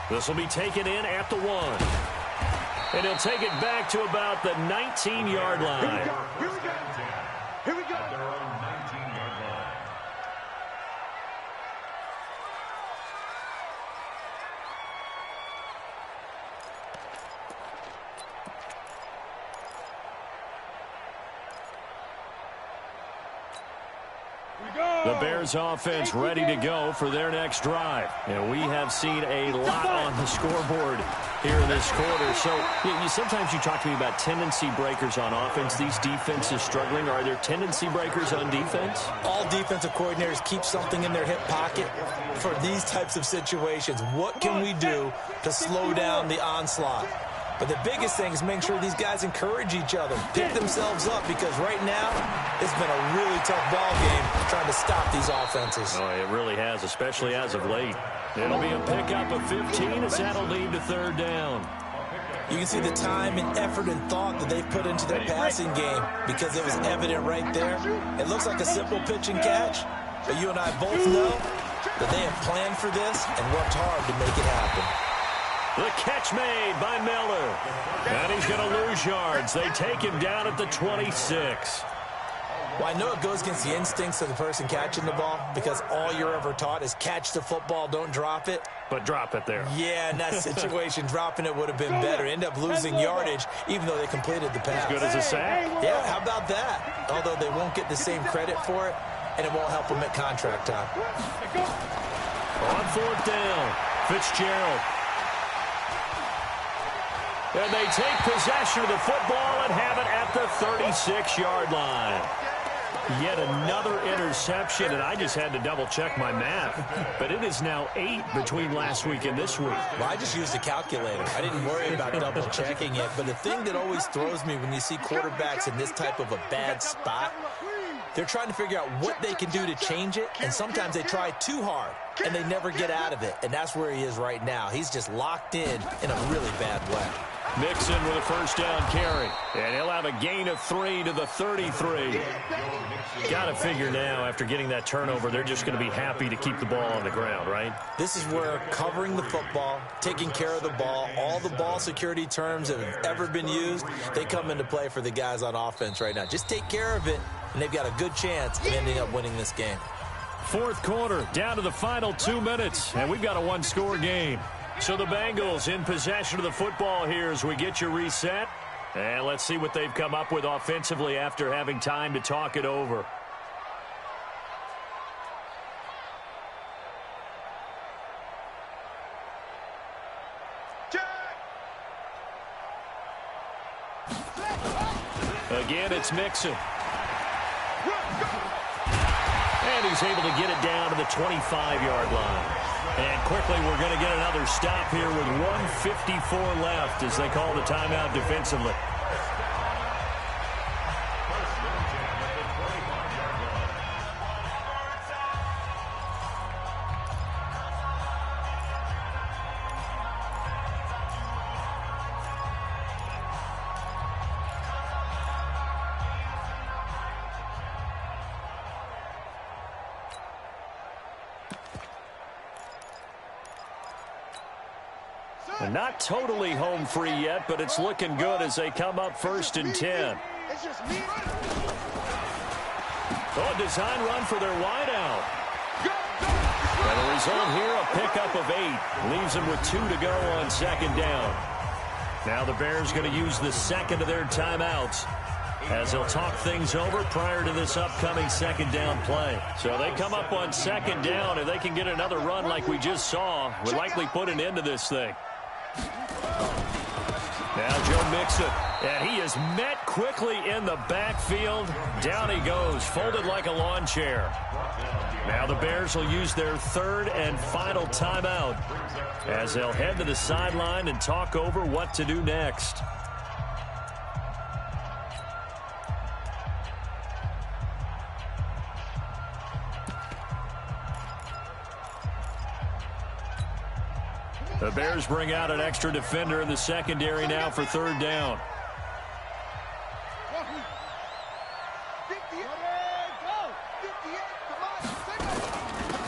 This will be taken in at the 1. And he'll take it back to about the 19-yard line. Here we go. Here we go. At their own 19-yard line. The Bears offense ready to go for their next drive. And we have seen a lot on the scoreboard here in this quarter. So sometimes you talk to me about tendency breakers on offense. These defenses struggling. Are there tendency breakers on defense? All defensive coordinators keep something in their hip pocket for these types of situations. What can we do to slow down the onslaught? But the biggest thing is making sure these guys encourage each other, pick themselves up, because right now it's been a really tough ball game trying to stop these offenses. Oh, it really has, especially as of late. It'll be a pickup of 15 as that'll lead to 3rd down. You can see the time and effort and thought that they've put into their passing game because it was evident right there. It looks like a simple pitch and catch, but you and I both know that they have planned for this and worked hard to make it happen. The catch made by Miller. And he's going to lose yards. They take him down at the 26. Well, I know it goes against the instincts of the person catching the ball because all you're ever taught is catch the football, don't drop it. But drop it there. Yeah, in that situation, dropping it would have been better. End up losing yardage even though they completed the pass. As good as a sack. Yeah, how about that? Although they won't get the same credit for it, and it won't help him at contract time. On fourth down, Fitzgerald. And they take possession of the football and have it at the 36-yard line. Yet another interception, and I just had to double-check my math. But it is now 8 between last week and this week. Well, I just used a calculator. I didn't worry about double-checking it. But the thing that always throws me when you see quarterbacks in this type of a bad spot, they're trying to figure out what they can do to change it, and sometimes they try too hard, and they never get out of it. And that's where he is right now. He's just locked in a really bad way. Mixon with a first down carry. And he'll have a gain of 3 to the 33. Got to figure now, after getting that turnover, they're just going to be happy to keep the ball on the ground, right? This is where covering the football, taking care of the ball, all the ball security terms that have ever been used, they come into play for the guys on offense right now. Just take care of it, and they've got a good chance of ending up winning this game. Fourth quarter, down to the final 2 minutes, and we've got a one-score game. So the Bengals in possession of the football here as we get you reset. And let's see what they've come up with offensively after having time to talk it over. Again, it's Mixon. And he's able to get it down to the 25-yard line. And quickly, we're going to get another stop here with 1:54 left as they call the timeout defensively. And not totally home free yet, but it's looking good as they come up 1st and 10. Oh, design run for their wideout. And the result here, a pickup of 8. Leaves them with 2 to go on 2nd down. Now the Bears going to use the second of their timeouts as they'll talk things over prior to this upcoming 2nd down play. So they come up on 2nd down, and they can get another run like we just saw. Would likely put an end to this thing. Now Joe Mixon, and he is met quickly in the backfield. Down he goes, folded like a lawn chair. Now the Bears will use their 3rd and final timeout as they'll head to the sideline and talk over what to do next. The Bears bring out an extra defender in the secondary now for 3rd down.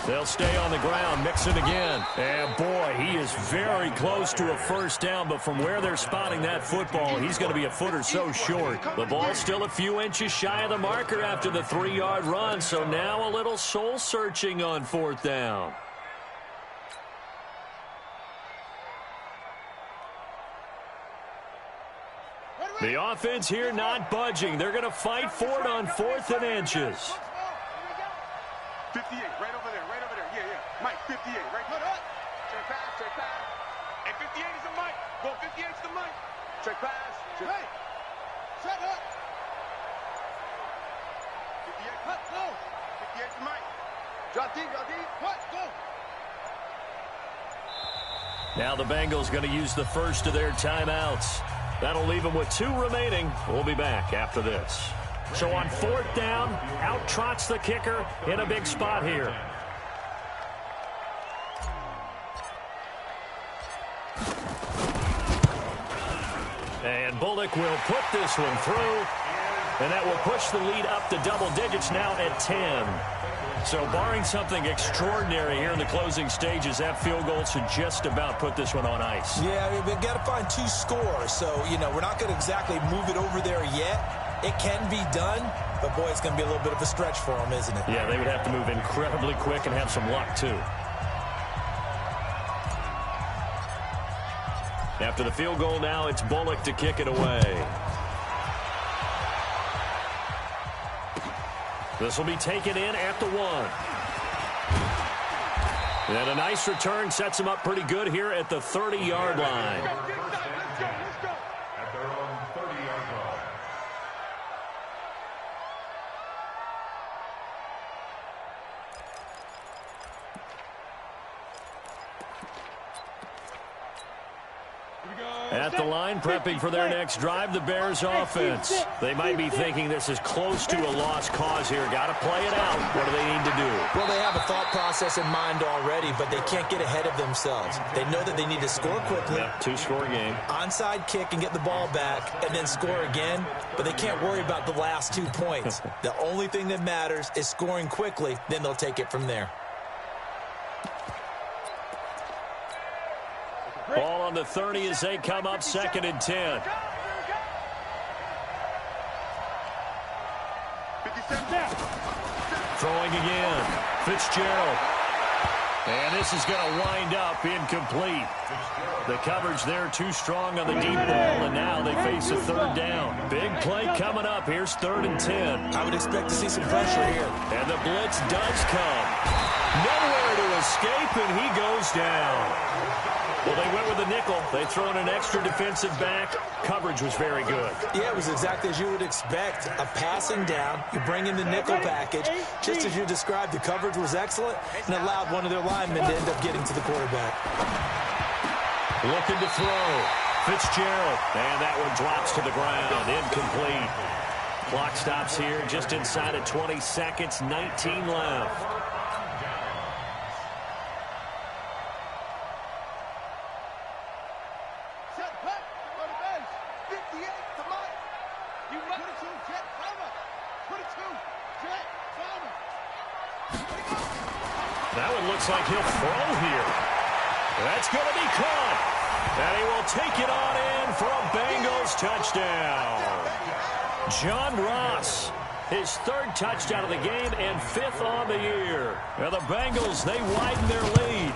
They'll stay on the ground. Mixon again. And, boy, he is very close to a first down, but from where they're spotting that football, he's going to be a foot or so short. The ball's still a few inches shy of the marker after the 3-yard run, so now a little soul-searching on 4th down. The offense here not budging. They're going to fight for it on 4th and inches. 58, right over there, right over there. Yeah, yeah. Mike, 58, right there. Check pass, check pass. And 58 is the Mike. Go, 58 is the Mike. Check pass. Check. Hey, shut up. 58, cut, go. 58 is the Mike. Drop deep, cut, go. Now the Bengals going to use the first of their timeouts. That'll leave them with 2 remaining. We'll be back after this. So on 4th down, out trots the kicker in a big spot here. And Bullock will put this one through. And that will push the lead up to double digits now at 10. So barring something extraordinary here in the closing stages, that field goal should just about put this one on ice. Yeah, we've got to find 2 scores. So, we're not going to exactly move it over there yet. It can be done, but, boy, it's going to be a little bit of a stretch for them, isn't it? Yeah, they would have to move incredibly quick and have some luck, too. After the field goal now, it's Bullock to kick it away. This will be taken in at the 1. And a nice return sets him up pretty good here at the 30-yard line. At their own 30-yard line. At the line, prepping for their next drive, the Bears offense. They might be thinking this is close to a lost cause here. Got to play it out. What do they need to do? Well, they have a thought process in mind already, but they can't get ahead of themselves. They know that they need to score quickly. Yep, 2-score game. Onside kick and get the ball back and then score again, but they can't worry about the last 2 points. The only thing that matters is scoring quickly, then they'll take it from there. Ball on the 30 as they come up 2nd and 10. Throwing again. Fitzgerald. And this is going to wind up incomplete. The coverage there too strong on the deep ball, and now they face a 3rd down. Big play coming up. Here's 3rd and 10. I would expect to see some pressure here. And the blitz does come. Nowhere to escape, and he goes down. Well, they went with a nickel. They throw in an extra defensive back. Coverage was very good. Yeah, it was exactly as you would expect. A passing down. You bring in the nickel package. Just as you described, the coverage was excellent and allowed one of their linemen to end up getting to the quarterback. Looking to throw. Fitzgerald. And that one drops to the ground. Incomplete. Clock stops here just inside of 20 seconds. 19 left. That one looks like he'll throw here. That's going to be caught. And he will take it on in for a Bengals touchdown. John Ross, his 3rd touchdown of the game and 5th on the year. Now the Bengals, they widen their lead.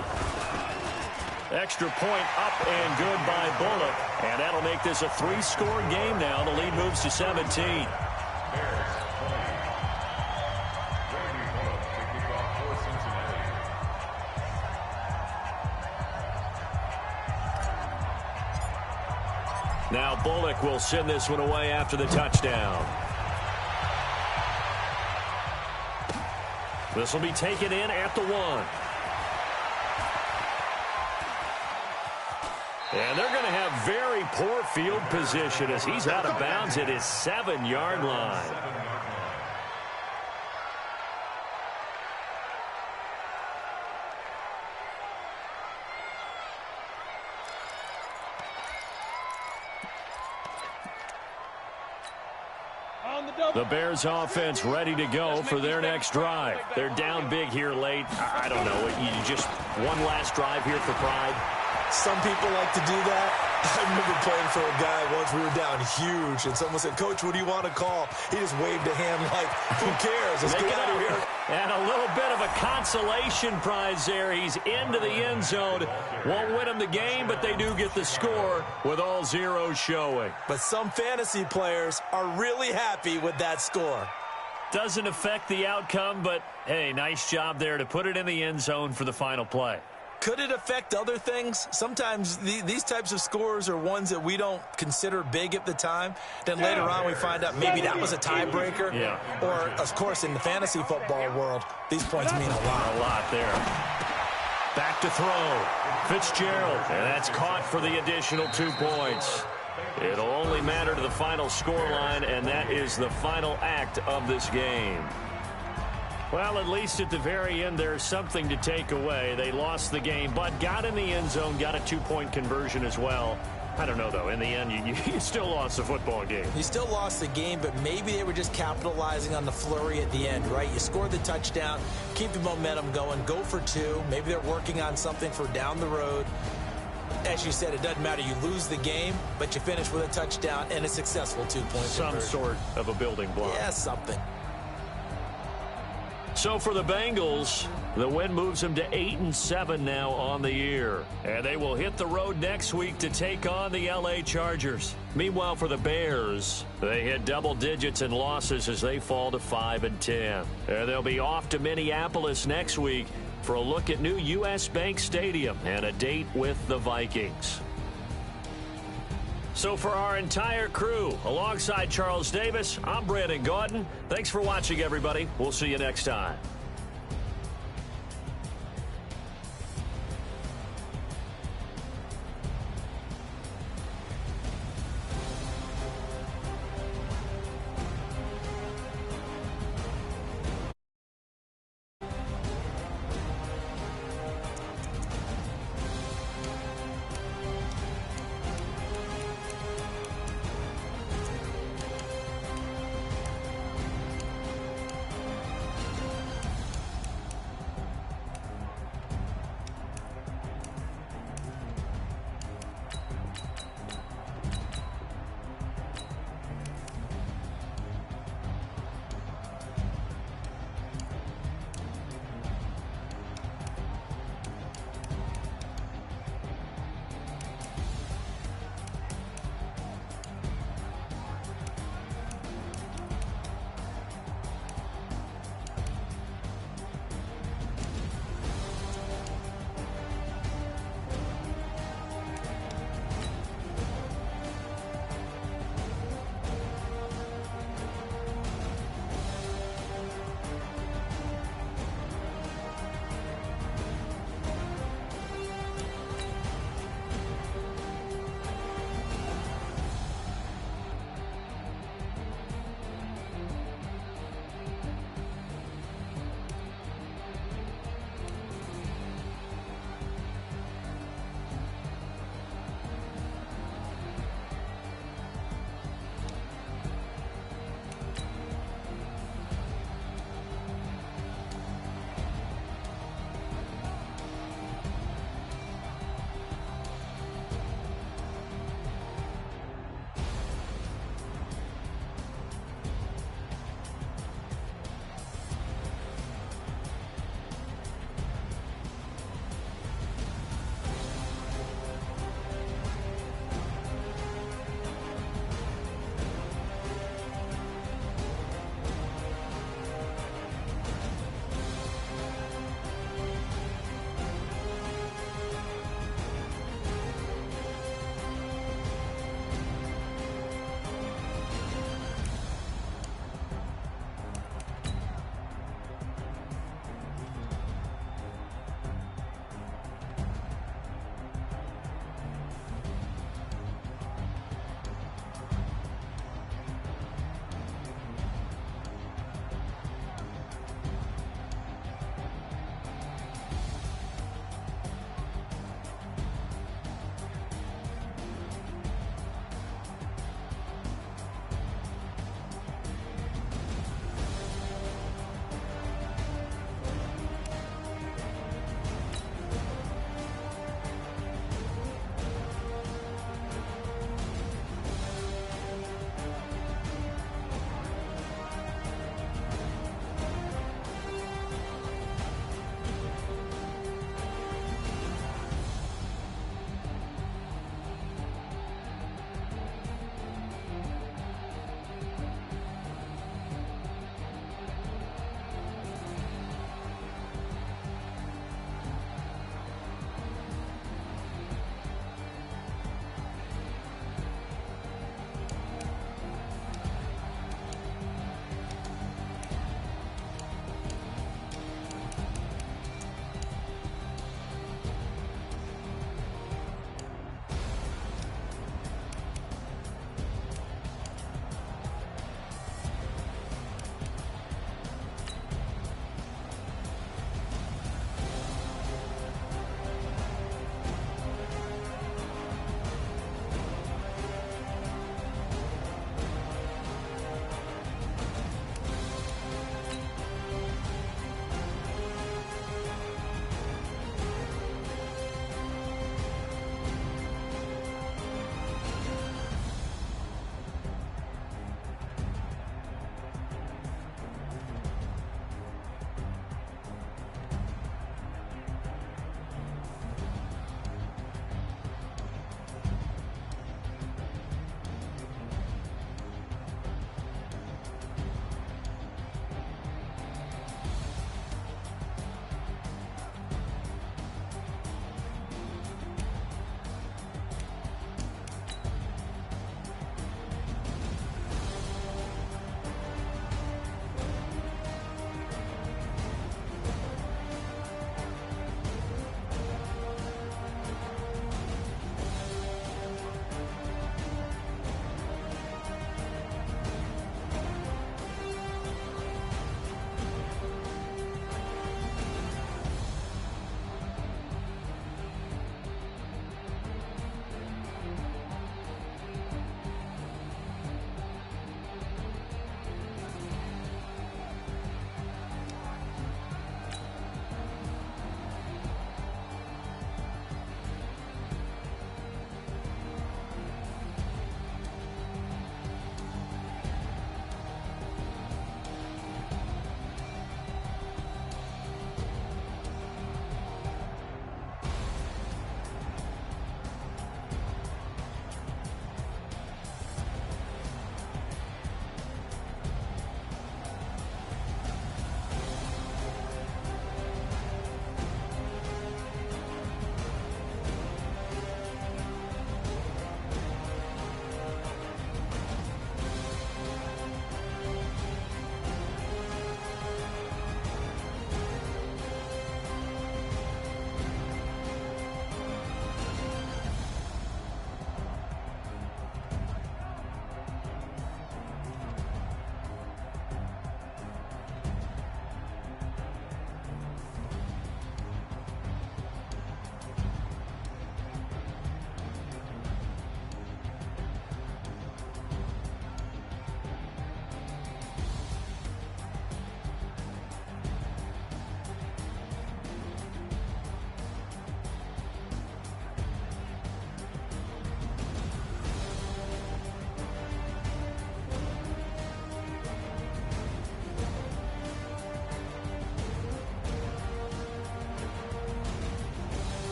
Extra point up and good by Bullock. And that'll make this a 3-score game now. The lead moves to 17. Now Bullock will send this one away after the touchdown. This will be taken in at the 1. And they're going to have very poor field position as he's out of bounds at his 7-yard line. The Bears offense ready to go for their next drive. They're down big here late. I don't know. You just one last drive here for pride. Some people like to do that. I remember playing for a guy once. We were down huge, and someone said, "Coach, what do you want to call?" He just waved a hand like, "Who cares? Let's get out of here." And a little bit of a consolation prize there. He's into the end zone. Won't win him the game, but they do get the score with all zeros showing. But some fantasy players are really happy with that score. Doesn't affect the outcome, but, hey, nice job there to put it in the end zone for the final play. Could it affect other things? Sometimes these types of scores are ones that we don't consider big at the time. Then later on we find out maybe that was a tiebreaker. Yeah. Or, of course, in the fantasy football world, these points mean a lot. A lot there. Back to throw. Fitzgerald. And that's caught for the additional 2 points. It'll only matter to the final scoreline, and that is the final act of this game. Well, at least at the very end, there's something to take away. They lost the game, but got in the end zone, got a 2-point conversion as well. I don't know, though. In the end, you still lost the football game. You still lost the game, but maybe they were just capitalizing on the flurry at the end, right? You scored the touchdown, keep the momentum going, go for 2. Maybe they're working on something for down the road. As you said, it doesn't matter. You lose the game, but you finish with a touchdown and a successful 2-point conversion. Some sort of a building block. Yeah, something. So for the Bengals, the win moves them to 8-7 now on the year. And they will hit the road next week to take on the L.A. Chargers. Meanwhile, for the Bears, they hit double digits in losses as they fall to 5-10. And they'll be off to Minneapolis next week for a look at new U.S. Bank Stadium and a date with the Vikings. So for our entire crew, alongside Charles Davis, I'm Brandon Gaudin. Thanks for watching, everybody. We'll see you next time.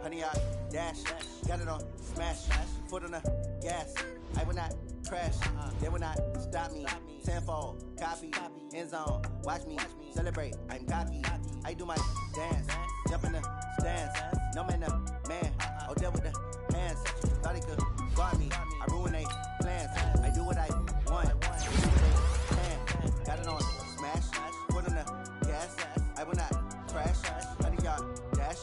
100-yard dash. Got it on smash. Foot on the gas. I will not crash. They will not stop me. Tenfold, copy, end zone. Watch me celebrate. I'm cocky. I do my dance. Jump in the stands. No man, the man. Oh, deal with the hands. Thought he could guard me. I ruin they plans. I do what I want. Do what they can. Got it on smash. Foot on the gas. I will not crash. 100-yard dash.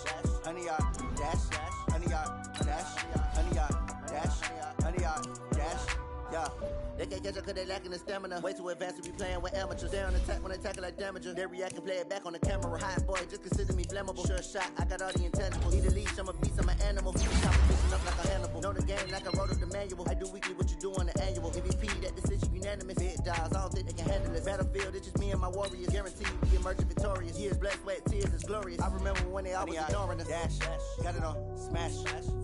100-yard dash. 100-yard dash. 100-yard dash. 100-yard dash. Yeah. They can't catch up cause they lacking the stamina. Way too advanced to be playing with amateurs. They on attack when they tackle like damager. They react and play it back on the camera. Hot boy, just consider me flammable. Sure shot, I got all the intangibles. Need a leash, I'm a beast, I'm an animal. Keep the competition up like a Hannibal. Know the game like I wrote up the manual. I do weekly what you do on the annual. MVP, that decision unanimous. Big dials, I don't think they can handle it. Battlefield, it's just me and my warriors. Guaranteed we emerging victorious. Years, blood, sweat, tears, it's glorious. I remember when they always ignoring us. Dash, got it on smash.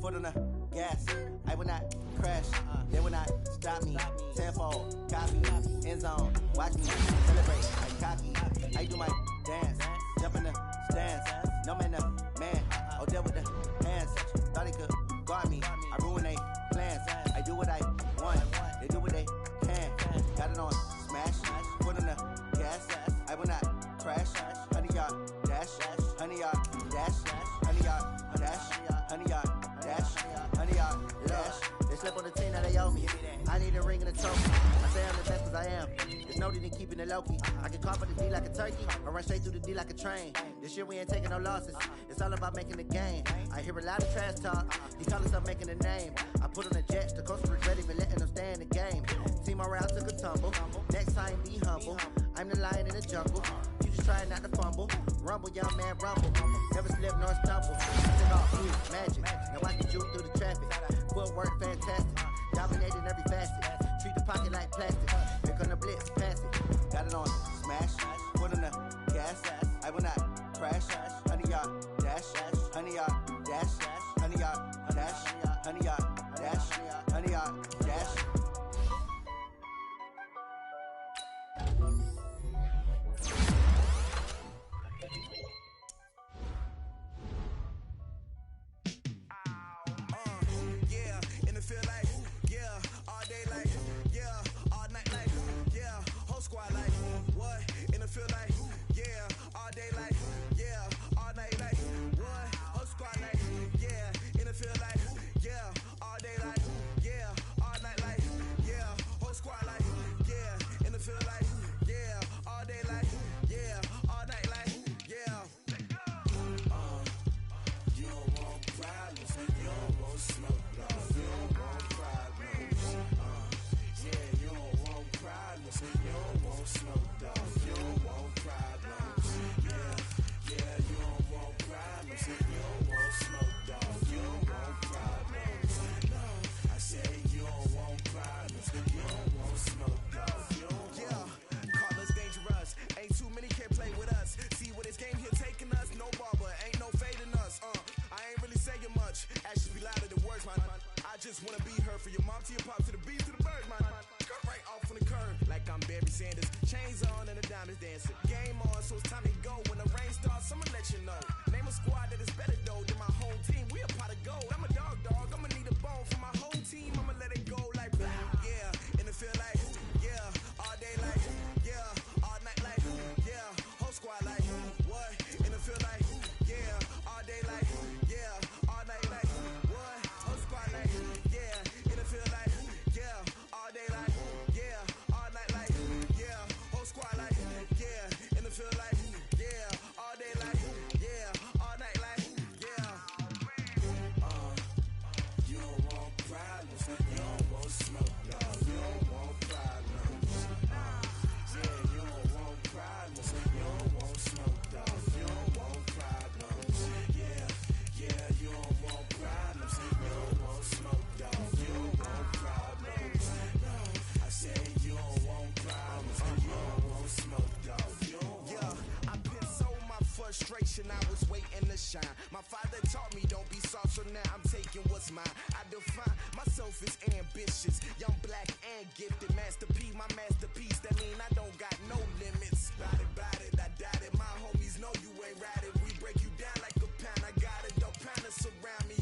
Foot on the gas. I will not crash. They will not stop me. Tenfold, copy, end zone. Watch me celebrate. I'm cocky. I do my dance. Jump in the stands. No man, the man. Oh, deal with the hands. Thought he could guard me. I ruin they plans. I do what I want. They do what they can. Got it on smash. Foot on the gas. I will not crash. 100-yard dash. 100-yard dash. 100-yard dash. 100-yard dash. 100-yard dash. They slept on the team, now they owe me. I need a ring and a trophy. I say I'm the best cause I am. There's no need in keeping it low-key. I can carve for the D like a turkey, or run straight through the D like a train. This year we ain't taking no losses. It's all about making the game. I hear a lot of trash talk. These callers up making a name. I put on the jets, the coach regret even letting them stay in the game. Team morale took a tumble. Next time be humble. I'm the lion in the jungle. You just try not to fumble. Rumble, young man, rumble. Never slip nor stumble. Took off, magic. Now I can juke through the traffic. Footwork fantastic. Dominating every facet. Treat the pocket like plastic. Here come the blitz, pass it. Got it on smash. Foot on the gas. I will not crash. 100-yard dash. 100-yard dash. 100-yard dash. 100-yard dash. 100-yard dash. Squad like, what? In the field like, yeah, all day like, yeah, all night like, what? Whole squad like, yeah, in the field like, yeah, all day like, yeah, all night like, yeah, whole squad like, yeah, in the field like, yeah, all day like, yeah, all night like, yeah. You don't want problems, you don't want smoke, dog. You don't want problems, yeah, you don't want problems, you don't want smoke, dog. You don't want problems, yeah, yeah, you don't want problems, you don't want smoke, dog. You don't want problems, no, I say you don't want problems, you don't want smoke, dog. You don't yeah, call us dangerous, ain't too many can play with us. See where this game here taking us, no barber, ain't no fading us. I ain't really saying much, actions be louder than words, man. I just wanna be heard for your mom to your pop to the beat to the birds, man. Cut right off on the curve, like I'm Barry Sanders. Chains on and the diamonds dancing. Game on, so it's time to go. When the rain starts, I'ma let you know. Name a squad that is better though than my home team. We a pot of gold. I'm a dog. I'ma need a bone for my whole team. I'ma let it go like blah. Yeah, in the field like yeah, all day like yeah, all night like yeah, whole squad like what? In the field like yeah, all day like yeah, all night like what? Whole squad like yeah, in the field like yeah, all day like yeah, all night like yeah, whole squad like yeah, in the field like yeah, all day like yeah, all night like yeah. You don't want problems, you don't want smoke, dog. You don't want problems, yeah, you don't want problems, you don't want smoke, dog. You don't want problems, yeah, yeah, you don't want problems, you don't want smoke, dog. You don't want problems, no, I say you don't want problems, you don't want smoke, dog. You don't want yeah, I've been so my frustration, I was waiting to shine. My father taught me don't be soft, so now I'm taking what's mine. I define myself as ambitious, young, black, and gifted. Master P, my masterpiece, that mean I don't got no limits. Bout it, I doubt it. My homies know you ain't ride it. We break you down like a pound. I got it, don't pound to surround me.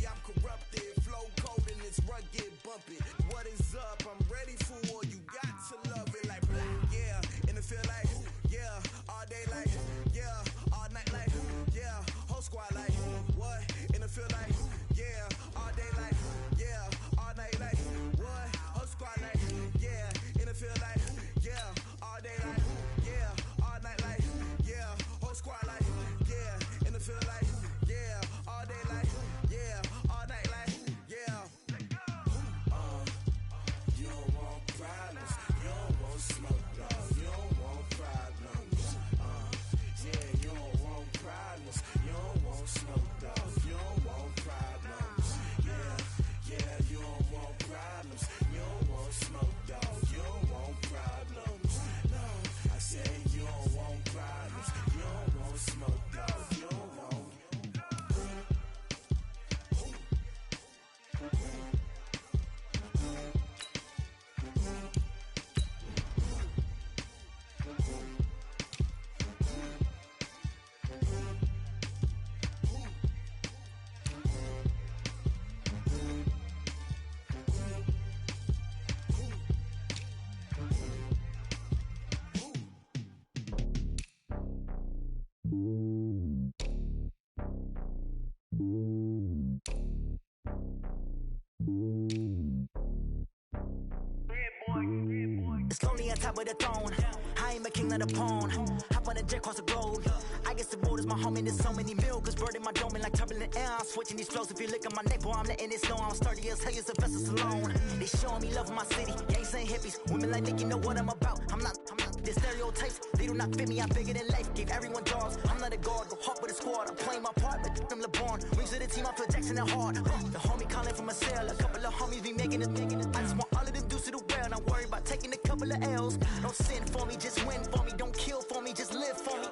throne. I ain't a king of the pawn. Hop on a jet across the globe. I guess the road is my home and there's so many milkers burning my dome like turbulent air. I'm switching these flows. If you look at my neck, boy, I'm letting it snow. I'm sturdy as hell, as a vessel alone. They showing me love in my city. Gangs and hippies, women like Nick, you know what I'm about. I'm not the stereotypes. They do not fit me. I'm bigger than life. Gave everyone jobs. I'm not a guard. Go hard with a squad. I'm playing my part, but I'm LeBron. Rings of the team. I feel Jackson and hard. The homie calling from a cell. A couple of homies be making it. I just want all of them dudes to do well. Not worry about taking a couple of L's. Don't sin for me, just win for me. Don't kill for me, just live for me.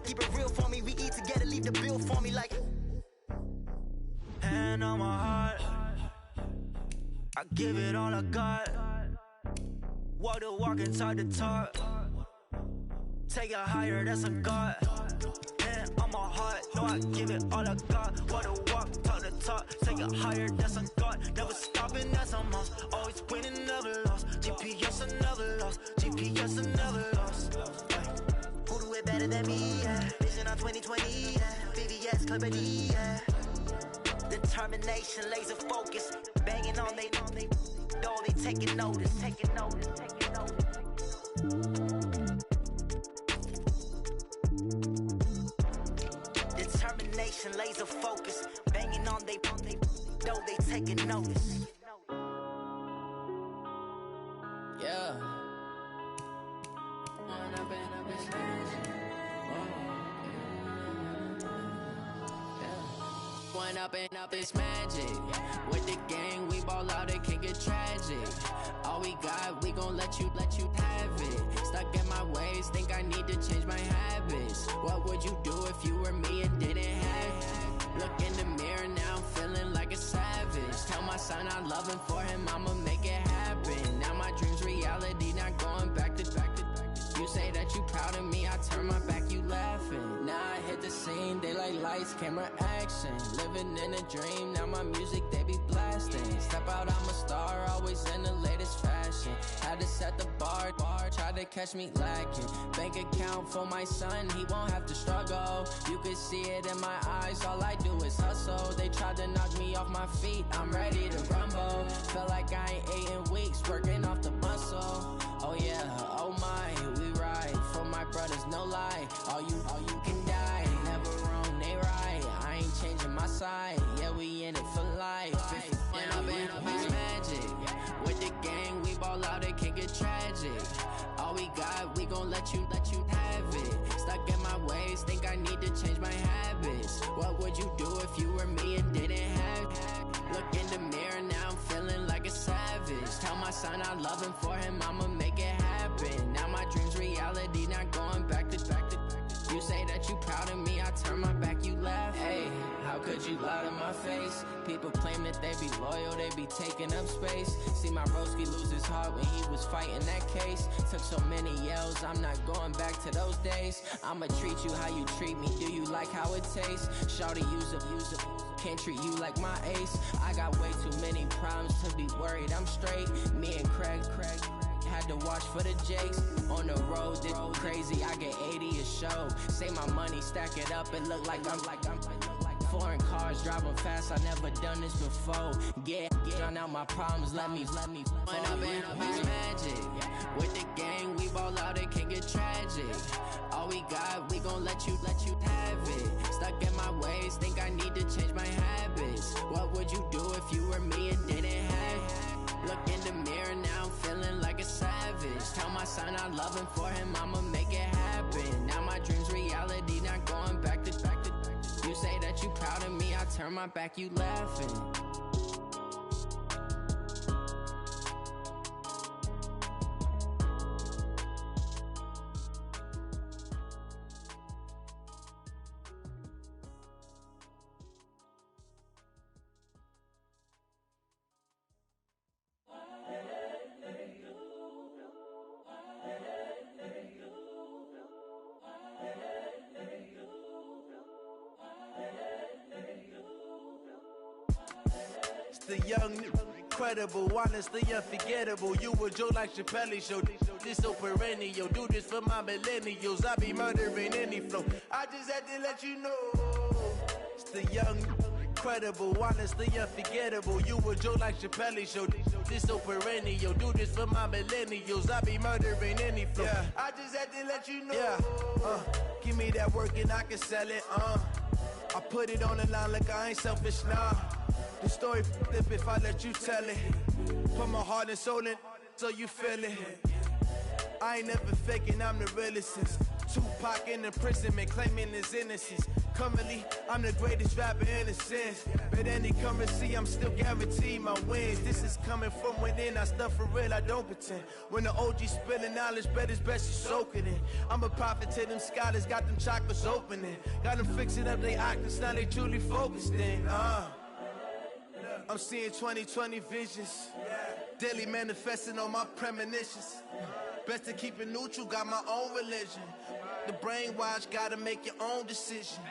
Keep it real for me. We eat together, leave the bill for me like. Hand on my heart, I give it all I got. Walk the walk and talk the talk. Take it higher, that's a God. Hand on my heart, no, I give it all I got. Walk the walk, talk the talk. Take it higher, that's a God. Never stopping, that's a must. Always winning, never lost. GPS, I never lost. GPS, I never lost. Who do it better than me? Yeah. Vision on 2020. Yeah. VVS, Clarity. Yeah. Determination, laser focus. Banging on they door, they taking notice. Taking notice. Determination, laser focus. Banging on they door, they taking notice. Yeah. One up and up is magic. With the gang, we ball out, it can get tragic. All we got, we gon' let you have it. Stuck in my ways, think I need to change my habits. What would you do if you were me and didn't have it? Look in the mirror now, I'm feeling like a savage. Tell my son I love him, for him I'ma make it happen. Now my dream's reality, not going back to. You say that you proud of me, I turn my back, you laughing. Now I hit the scene, they like lights, camera, action. Living in a dream, now my music, they be blasting. Step out, I'm a star, always in the latest fashion. Had to set the bar, try to catch me lacking. Bank account for my son, he won't have to struggle. You could see it in my eyes, all I do is hustle. They tried to knock me off my feet, I'm ready to rumble. Feel like I ain't ate in weeks, working off the muscle. Oh yeah, oh my, we ride for my brothers, no lie. All you can die, never wrong, they right. I ain't changing my side, yeah, we in it for life. When up is magic. With the gang, we ball out, it can get tragic. All we got, we gon' let you have it. Stuck in my ways, think I need to change my habits. What would you do if you were me and didn't have it? Look in the mirror, now I'm feeling like a savage. Tell my son I love him, for him I'ma make it happen. Now my dream's reality, not going back to. You say that you proud of me, I turn my back, you laugh. Hey, how could you lie to my face? People claim that they be loyal, they be taking up space. See my broski lose his heart when he was fighting that case. Took so many yells, I'm not going back to those days. I'ma treat you how you treat me, do you like how it tastes? Shawty, use it. Can't treat you like my ace. I got way too many problems to be worried, I'm straight. Me and Craig had to watch for the Jakes. On the road, this crazy, I get 80 a show. Say my money, stack it up, it look like I'm foreign cars, driving fast, I never done this before. Drown out my problems, let me When up is magic. With the gang, we ball out, it can get tragic. All we got, we gon' let you have it. Stuck in my ways, think I need to change my habits. What would you do if you were me and didn't have it? Look in the mirror, now I'm feeling like a savage. Tell my son I love him, for him I'ma make it happen. Now my dream's reality, not going back to. You say that you proud of me, I turn my back, you laughing. The young, incredible, honestly unforgettable. You a Joe like Chappelle show. This so perennial. Do this for my millennials. I be murdering any flow. I just had to let you know. It's the young, incredible, honestly unforgettable. You a joke like Chappelle show. This so perennial. Do this for my millennials. I be murdering any flow. Yeah. I just had to let you know. Yeah. Give me that work and I can sell it. I put it on the line like I ain't selfish, nah. The story flip if I let you tell it. Put my heart and soul in so you feel it. I ain't never faking, I'm the realest since Tupac in imprisonment, claiming his innocence. Currently, I'm the greatest rapper in a sense. But any currency, I'm still guaranteed my wins. This is coming from within, I stuff for real, I don't pretend. When the OG spilling knowledge, bet it's best you soak it in. I'm a prophet to them scholars, got them chakras opening. Got them fixing up they octaves, now they truly focused in. I'm seeing 2020 visions. Daily manifesting on my premonitions. Best to keep it neutral, got my own religion. The brainwash, gotta make your own decision.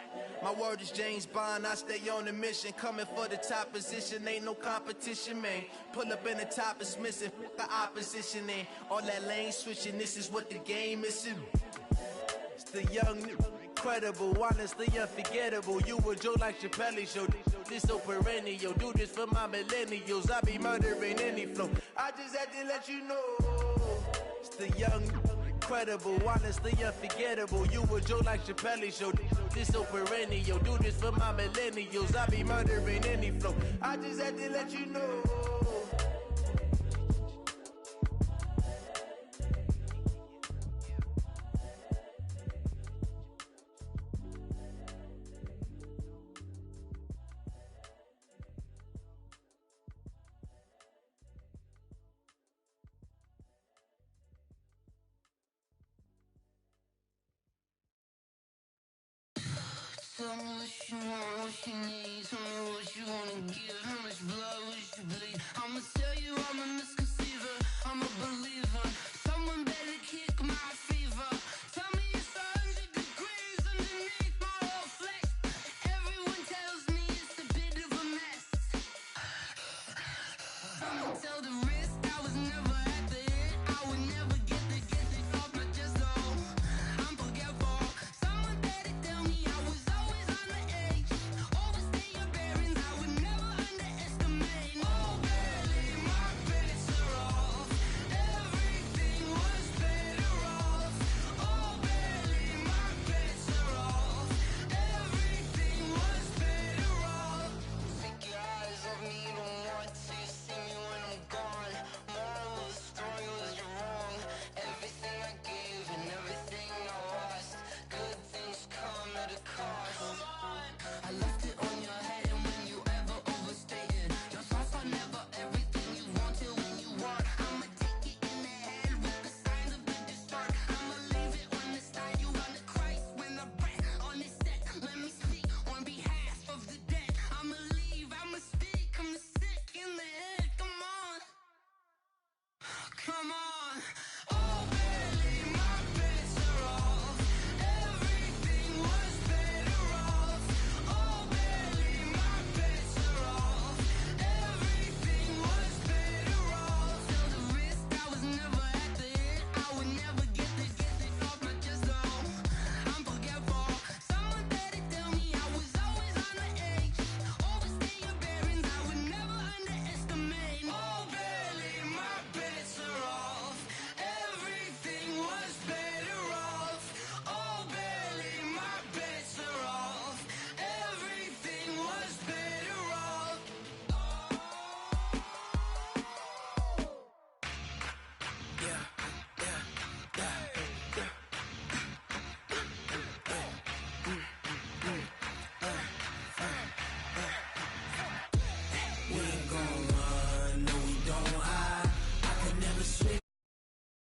My word is James Bond, I stay on the mission. Coming for the top position, ain't no competition, man. Pull up in the top, it's missing, the opposition ain't. All that lane switching, this is what the game is. It's the young, incredible, honestly unforgettable. You a joke like Chappelle show. This so perennial, do this for my millennials. I be murdering any flow. I just had to let you know. It's the young, incredible, honestly unforgettable. You a joke like Chappelle show. This so perennial, do this for my millennials. I be murdering any flow. I just had to let you know. Tell me what you want, what you need. Tell me what you wanna give. How much blood would you bleed? I'ma tell you I'm a misconceiver. I'm a believer. Someone better kick my